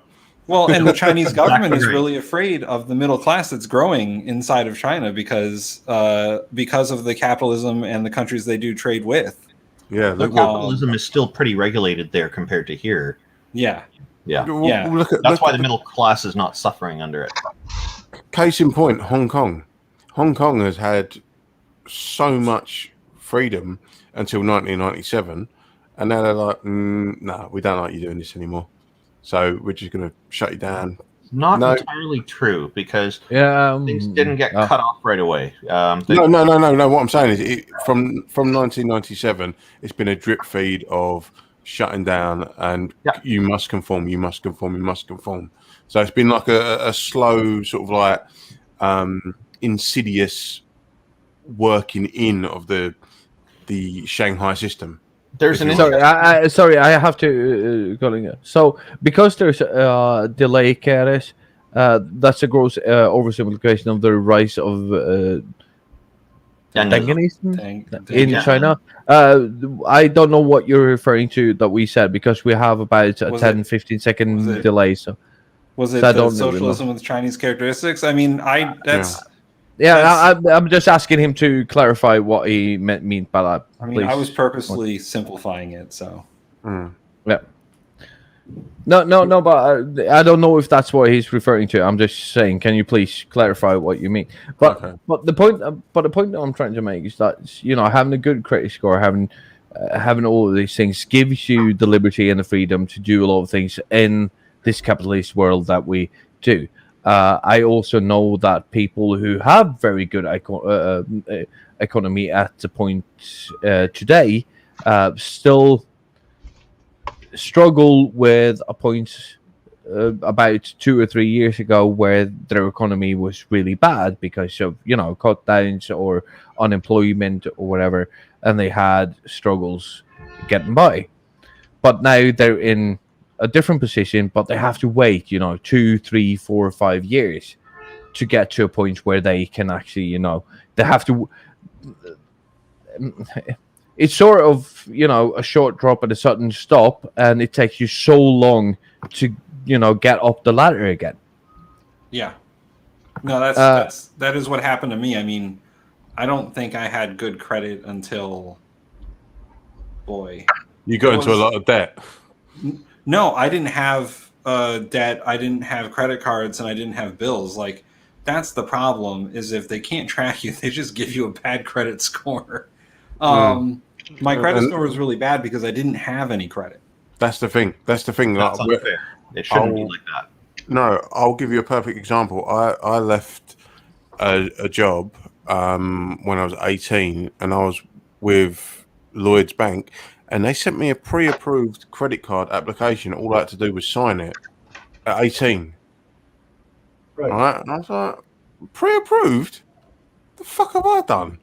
Well, and the Chinese government is really afraid of the middle class that's growing inside of China because of the capitalism and the countries they do trade with. Yeah, Their capitalism is still pretty regulated there compared to here. Yeah. Yeah. That's why the middle class is not suffering under it. Case in point, Hong Kong. Hong Kong has had so much freedom until 1997, and now they're like, no, we don't like you doing this anymore. So we're just going to shut you down. Not entirely true because things didn't get cut off right away. No. What I'm saying is, from 1997, it's been a drip feed of shutting down, and you must conform. So it's been like a slow sort of like insidious working in of the Shanghai system. There's sorry, I have to go in. So because there's delay carries, that's a gross oversimplification of the rise of Danganism in China. I don't know what you're referring to that we said because we have about a 15 second delay. So was it socialism with Chinese characteristics? I mean, I'm just asking him to clarify what he meant by that. I mean, I was purposely simplifying it, so. Yeah. No, but I don't know if that's what he's referring to. I'm just saying, can you please clarify what you mean? But the point that I'm trying to make is that having a good credit score, having all of these things gives you the liberty and the freedom to do a lot of things in this capitalist world that we do. I also know that people who have very good economy at the point today still struggle with a point about 2 or 3 years ago where their economy was really bad because of cut downs or unemployment or whatever, and they had struggles getting by. But now they're in a different position, but they have to wait 2, 3, 4, 5 years to get to a point where they can actually they have to it's sort of a short drop and a sudden stop, and it takes you so long to get up the ladder again. Yeah, no, that is what happened to me. I mean, I don't think I had good credit until you got into a lot of debt. No, I didn't have debt. I didn't have credit cards, and I didn't have bills. Like, that's the problem. Is if they can't track you, they just give you a bad credit score. My credit score was really bad because I didn't have any credit. That's the thing. That's unfair. It shouldn't be like that. No, I'll give you a perfect example. I left a job when I was 18, and I was with Lloyd's Bank, and they sent me a pre-approved credit card application. All I had to do was sign it at 18. Right. All right? And I was like, pre-approved? The fuck have I done?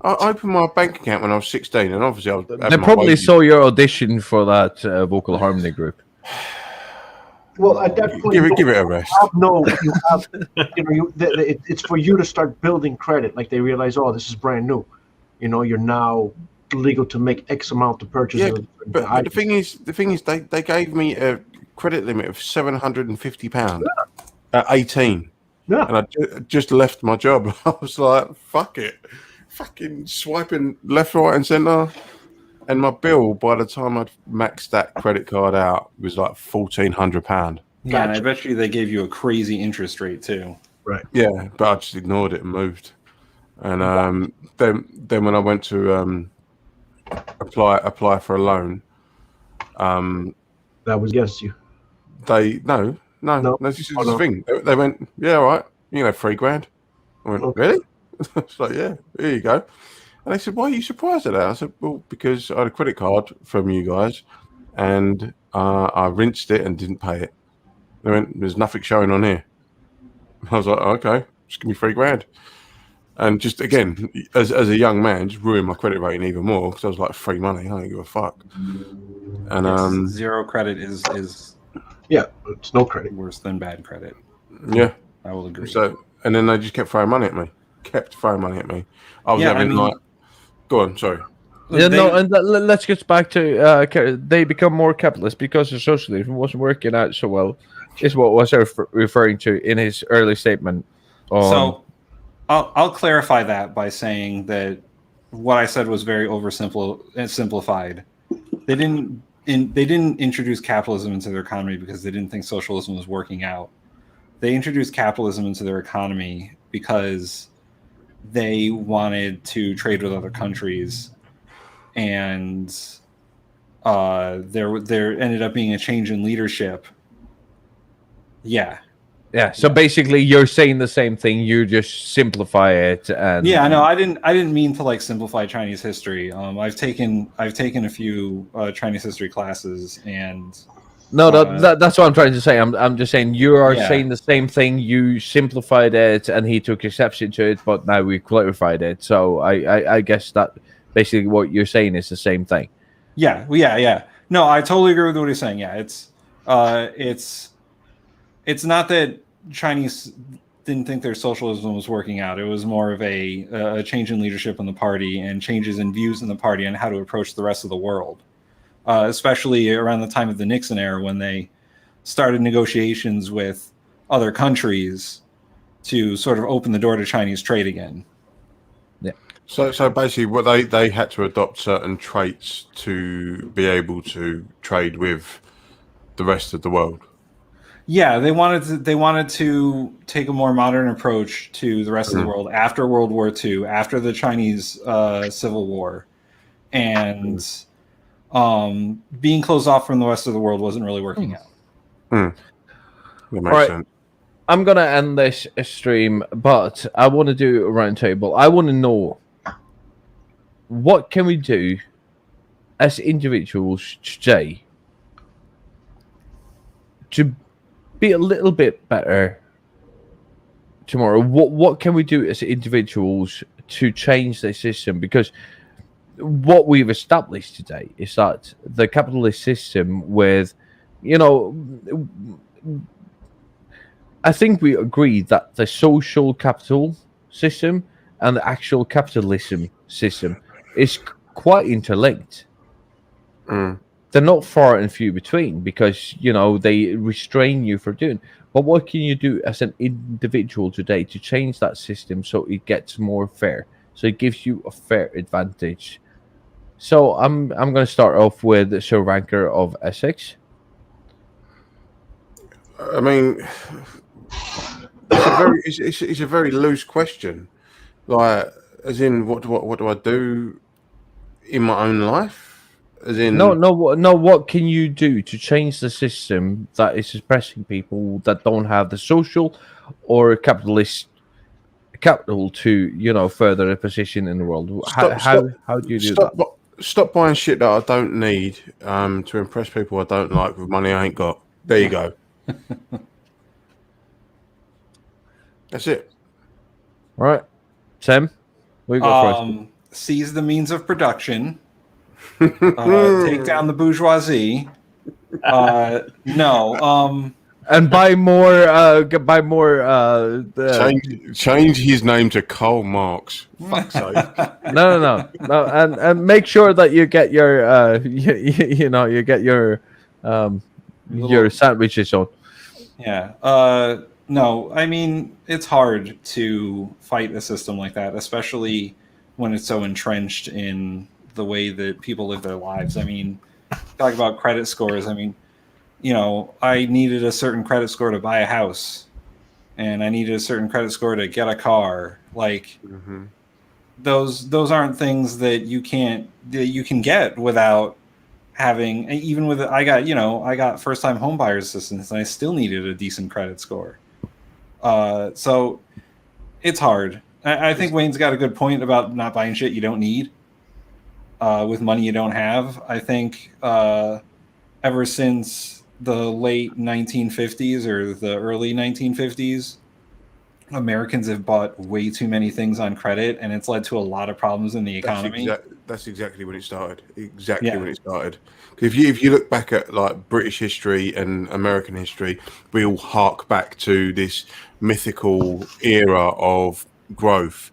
I opened my bank account when I was 16, and obviously I was. They probably saw your audition for that vocal harmony group. Well, at that point, give it a rest. It's for you to start building credit. Like they realize, oh, this is brand new. You're now legal to make X amount of purchases. Yeah, but the thing is, they gave me a credit limit of £750 at 18. Yeah, and I just left my job. I was like, fuck it. Fucking swiping left, right, and centre, and my bill by the time I'd maxed that credit card out was like £1,400. Yeah, and I bet you they gave you a crazy interest rate too. Right. Yeah, but I just ignored it and moved. And then when I went to apply for a loan, that was against you. No. This is the thing. They went, yeah, all right, you can have £3,000. I went, really? It's like, yeah, here you go. And they said, "Why are you surprised at that?" I said, "Well, because I had a credit card from you guys, and I rinsed it and didn't pay it." They went, "There's nothing showing on here." I was like, "Okay, just give me $3,000." And just again, as a young man, just ruined my credit rating even more because I was like, free money, I don't give a fuck. And Yes, zero credit is Yeah, it's no credit. worse than bad credit. yeah, I will agree. so and then they just kept throwing money at me. I was having like, go on, sorry. Yeah, no, and let's get back to they become more capitalist because the socialism wasn't working out so well. Is what was referring to in his early statement. So I'll clarify that by saying that what I said was very simplified. They didn't introduce capitalism into their economy because they didn't think socialism was working out. They introduced capitalism into their economy because they wanted to trade with other countries, and there ended up being a change in leadership. Yeah. So basically, you're saying the same thing. You just simplify it, and no, I didn't mean to like simplify Chinese history. I've taken a few Chinese history classes, and no, that's what I'm trying to say. I'm just saying you are saying the same thing. You simplified it, and he took exception to it, but now we clarified it. So I guess that basically what you're saying is the same thing. Yeah. No, I totally agree with what he's saying. Yeah, it's not that Chinese didn't think their socialism was working out. It was more of a change in leadership in the party and changes in views in the party on how to approach the rest of the world, especially around the time of the Nixon era when they started negotiations with other countries to sort of open the door to Chinese trade again. Yeah. So basically, what they had to adopt certain traits to be able to trade with the rest of the world. Yeah, they wanted to take a more modern approach to the rest of the world after World War II, after the Chinese Civil War, and being closed off from the rest of the world wasn't really working out. That makes sense. I'm gonna end this stream, but I want to do a roundtable. I want to know what can we do as individuals today to be a little bit better tomorrow. What can we do as individuals to change the system? Because what we've established today is that the capitalist system with, I think we agree that the social capital system and the actual capitalism system is quite interlinked. They're not far and few between because, they restrain you for doing. But what can you do as an individual today to change that system so it gets more fair? So it gives you a fair advantage. So I'm going to start off with Sir Ranker of Essex. I mean, it's a very loose question. Like, as in, what do I do in my own life? As in, no. What can you do to change the system that is suppressing people that don't have the social or capitalist capital to further their position in the world? How do you do that? Stop buying shit that I don't need to impress people I don't like with money I ain't got. There you go. That's it. All right, Sam, we go first. Seize the means of production. Take down the bourgeoisie. And buy more. Change his name to Karl Marx. Fuck's sake. No, and make sure that you get your, you get your sandwiches on. Yeah. No, I mean, it's hard to fight a system like that, especially when it's so entrenched in the way that people live their lives. I mean, talk about credit scores. I mean, I needed a certain credit score to buy a house, and I needed a certain credit score to get a car. Like, those aren't things that you can get without having. Even with I got first time home buyers assistance, and I still needed a decent credit score. So it's hard. I think Wayne's got a good point about not buying shit you don't need with money you don't have. I think ever since the late 1950s or the early 1950s, Americans have bought way too many things on credit, and it's led to a lot of problems in the economy. That's exactly when it started. Exactly Yeah. when it started. If you look back at like British history and American history, we all hark back to this mythical era of growth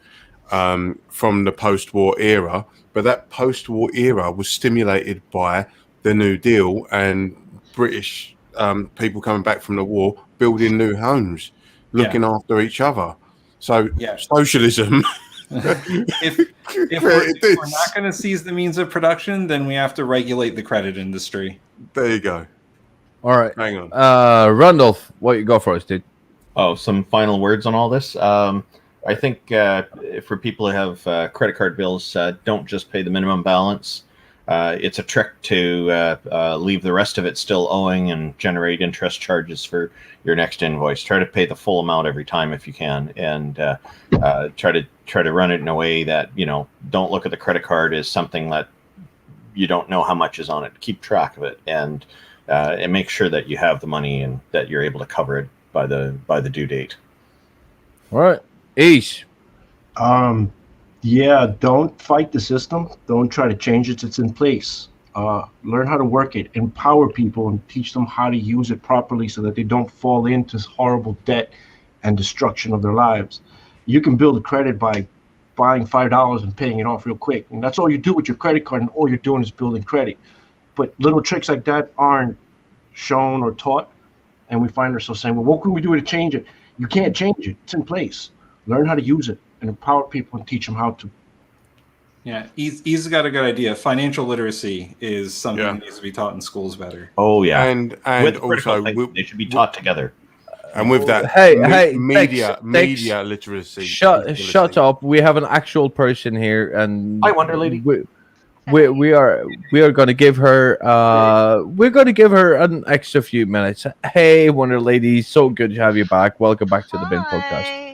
from the post-war era. But that post-war era was stimulated by the New Deal and British people coming back from the war, building new homes, looking after each other. So Yeah. socialism. if we're not going to seize the means of production, then we have to regulate the credit industry. There you go. All right. Hang on. Randolph, what you got for us, dude? Oh, some final words on all this. I think for people who have credit card bills, don't just pay the minimum balance. It's a trick to leave the rest of it still owing and generate interest charges for your next invoice. Try to pay the full amount every time if you can, and try to run it in a way that, you know, don't look at the credit card as something that you don't know how much is on it. Keep track of it, and make sure that you have the money and that you're able to cover it by the due date. All right, Ace. Yeah, don't fight the system. Don't try to change it. It's in place. Learn how to work it. Empower people and teach them how to use it properly so that they don't fall into horrible debt and destruction of their lives. You can build a credit by buying $5 and paying it off real quick. And that's all you do with your credit card, and all you're doing is building credit. But little tricks like that aren't shown or taught. And we find ourselves saying, well, what can we do to change it? You can't change it. It's in place. Learn how to use it and empower people and teach them how to. Yeah, he's got a good idea. Financial literacy is something that needs to be taught in schools better. Oh yeah, and with also they should be taught together. And with that, media literacy. Shut up. We have an actual person here, and Hi, Wonder Lady. We are going to give her an extra few minutes. Hey, Wonder Lady, so good to have you back. Welcome back to the Bin Podcast.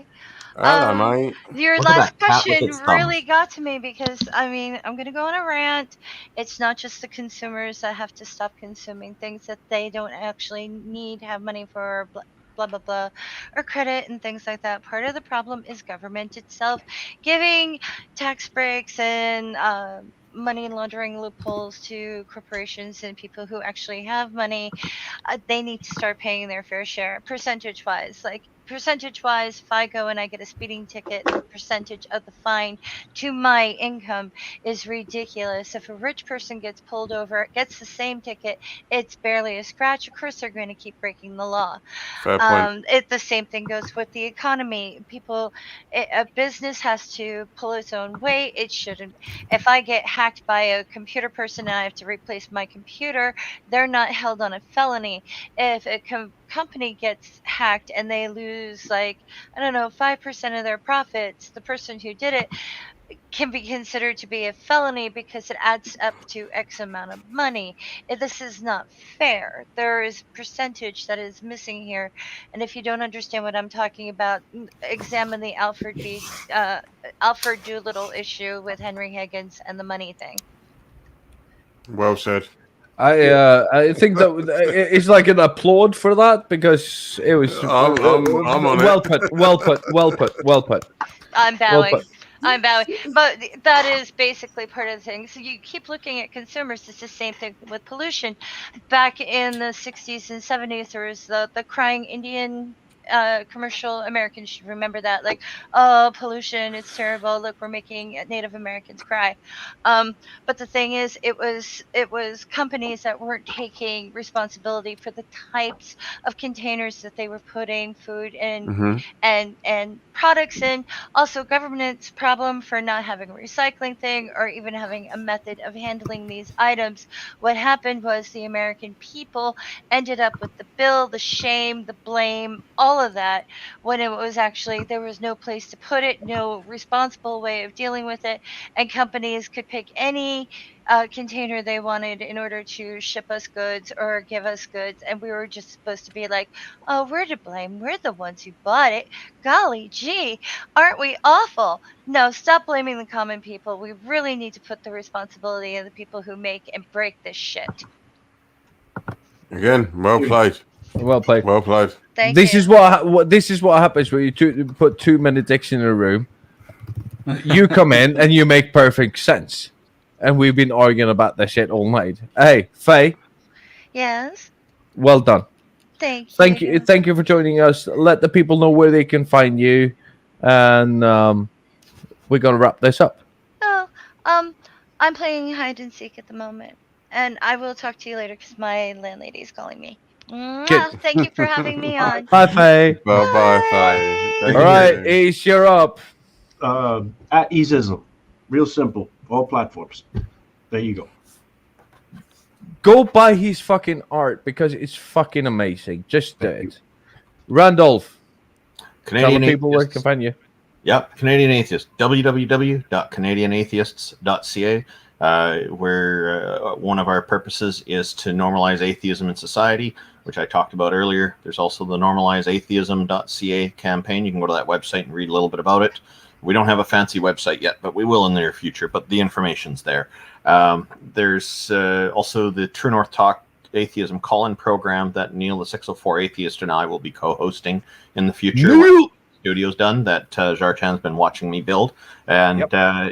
Hello, mate. Your Look at last that cat with question its really thumbs. got to me because, I mean, I'm going to go on a rant. It's not just the consumers that have to stop consuming things that they don't actually need, have money for, blah, blah, blah, or credit and things like that. Part of the problem is government itself giving tax breaks and money laundering loopholes to corporations and people who actually have money. They need to start paying their fair share, percentage-wise. Like, percentage-wise, if I go and I get a speeding ticket, the percentage of the fine to my income is ridiculous. If a rich person gets pulled over, gets the same ticket, it's barely a scratch. Of course, they're going to keep breaking the law. Fair point. The same thing goes with the economy. A business has to pull its own weight. It shouldn't. If I get hacked by a computer person and I have to replace my computer, they're not held on a felony. If a company gets hacked and they lose, like, I don't know, 5% of their profits, the person who did it can be considered to be a felony because it adds up to X amount of money. This is not fair. There is percentage that is missing here, and if you don't understand what I'm talking about, examine the Alfred Doolittle issue with Henry Higgins and the money thing. Well said. I think that it's like an applaud for that because it was I'm on well it. put. I'm Well bowing. put. I'm bowing. But that is basically part of the thing. So you keep looking at consumers. It's the same thing with pollution. Back in the 60s and 70s, there was the crying Indian commercial. Americans should remember that. Like, oh, pollution, it's terrible. Look, we're making Native Americans cry. But the thing is, it was companies that weren't taking responsibility for the types of containers that they were putting food in and products in. Also, government's problem for not having a recycling thing or even having a method of handling these items. What happened was the American people ended up with the bill, the shame, the blame, all all of that when it was actually there was no place to put it, no responsible way of dealing with it, and companies could pick any container they wanted in order to ship us goods or give us goods, and we were just supposed to be like, oh, we're to blame, we're the ones who bought it, golly gee, aren't we awful? No, stop blaming the common people. We really need to put the responsibility of the people who make and break this shit. Again, well played. Well played. Well played. Thank This you. is what this is what happens when you put too many dicks in a room. You come in and you make perfect sense, and we've been arguing about that shit all night. Hey, Faye, Yes. well done. Thank you. Thank you for joining us. Let the people know where they can find you, and we're gonna wrap this up. Oh, I'm playing hide and seek at the moment, and I will talk to you later because my landlady is calling me. Mwah. Thank you for having me on. Bye, Faye. Bye bye, Bye. Faye. Thank All right, you. Ace, you're up. At Easism. Real simple. All platforms. There you go. Go buy his fucking art because it's fucking amazing. Just do it. Randolph, tell the Canadian people where they Atheists. can find you. Yep, Canadian Atheist. www.canadianatheists.ca. Where one of our purposes is to normalize atheism in society, which I talked about earlier. There's also the normalizeatheism.ca campaign. You can go to that website and read a little bit about it. We don't have a fancy website yet, but we will in the near future. But the information's there. There's also the True North Talk Atheism call-in program that Neil, the 604 Atheist, and I will be co-hosting in the future. Neil! Studio's done that Jarchan's been watching me build, and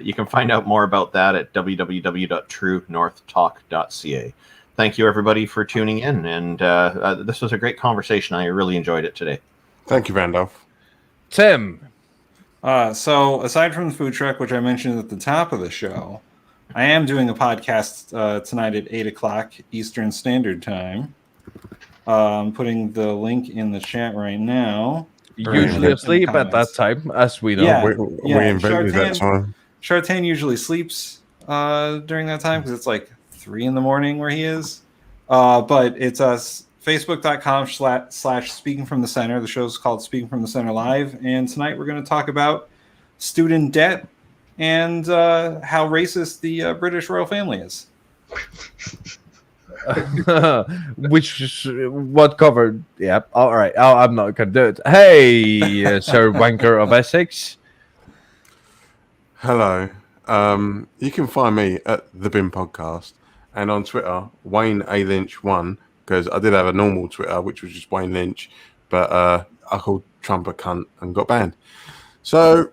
you can find out more about that at www.truenorthtalk.ca. Thank you everybody for tuning in, and this was a great conversation. I really enjoyed it today. Thank you, Randolph. Tim. So aside from the food truck, which I mentioned at the top of the show, I am doing a podcast tonight at 8 o'clock Eastern Standard Time. I'm putting the link in the chat right now. Usually In the asleep at that comments. time, as we know. Yeah. We invented that time. Chartan usually sleeps during that time because it's like 3 in the morning where he is. But it's us facebook.com/Speaking from the Center. The show's called Speaking from the Center Live. And tonight we're going to talk about student debt and how racist the British royal family is. Which is what covered. Yeah. All right. I'm not gonna do it. Hey, Sir Wanker of Essex. Hello. You can find me at the Bin Podcast and on Twitter, Wayne A Lynch 1, because I did have a normal Twitter which was just Wayne Lynch, but I called Trump a cunt and got banned. So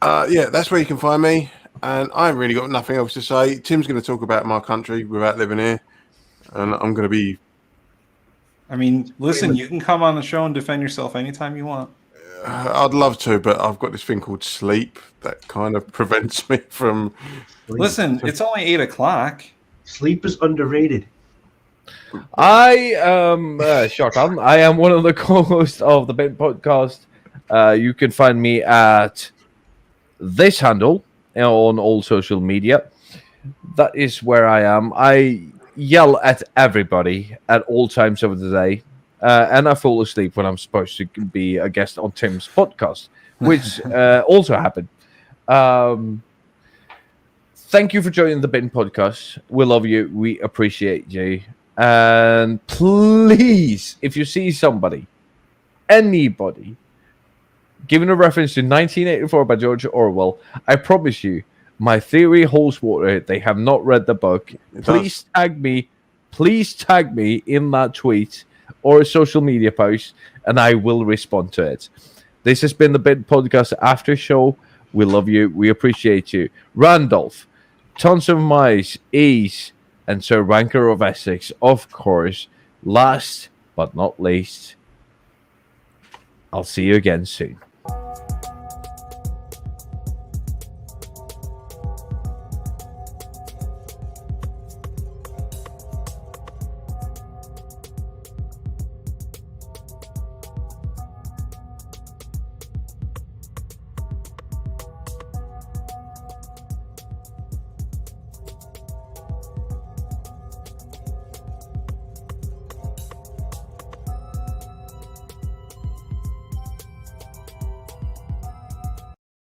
yeah, that's where you can find me. And I really got nothing else to say. Tim's going to talk about my country without living here, and I'm going to be. I mean, listen, you can come on the show and defend yourself anytime you want. I'd love to, but I've got this thing called sleep that kind of prevents me from. Listen, it's only 8 o'clock. Sleep is underrated. I am Shotgun. I am one of the co-hosts of the BinPodcast. You can find me at this handle on all social media. That is where I am. I yell at everybody at all times of the day, and I fall asleep when I'm supposed to be a guest on Tim's podcast, which also happened. Thank you for joining the Bin Podcast. We love you. We appreciate you. And please, if you see somebody, anybody, giving a reference to 1984 by George Orwell, I promise you, my theory holds water. They have not read the book. Please tag me. Please tag me in that tweet or a social media post, and I will respond to it. This has been the Bin Podcast Aftershow. We love you. We appreciate you. Randolph, Tons of Mice, Ease, and Sir Wanker of Essex, of course. Last but not least, I'll see you again soon.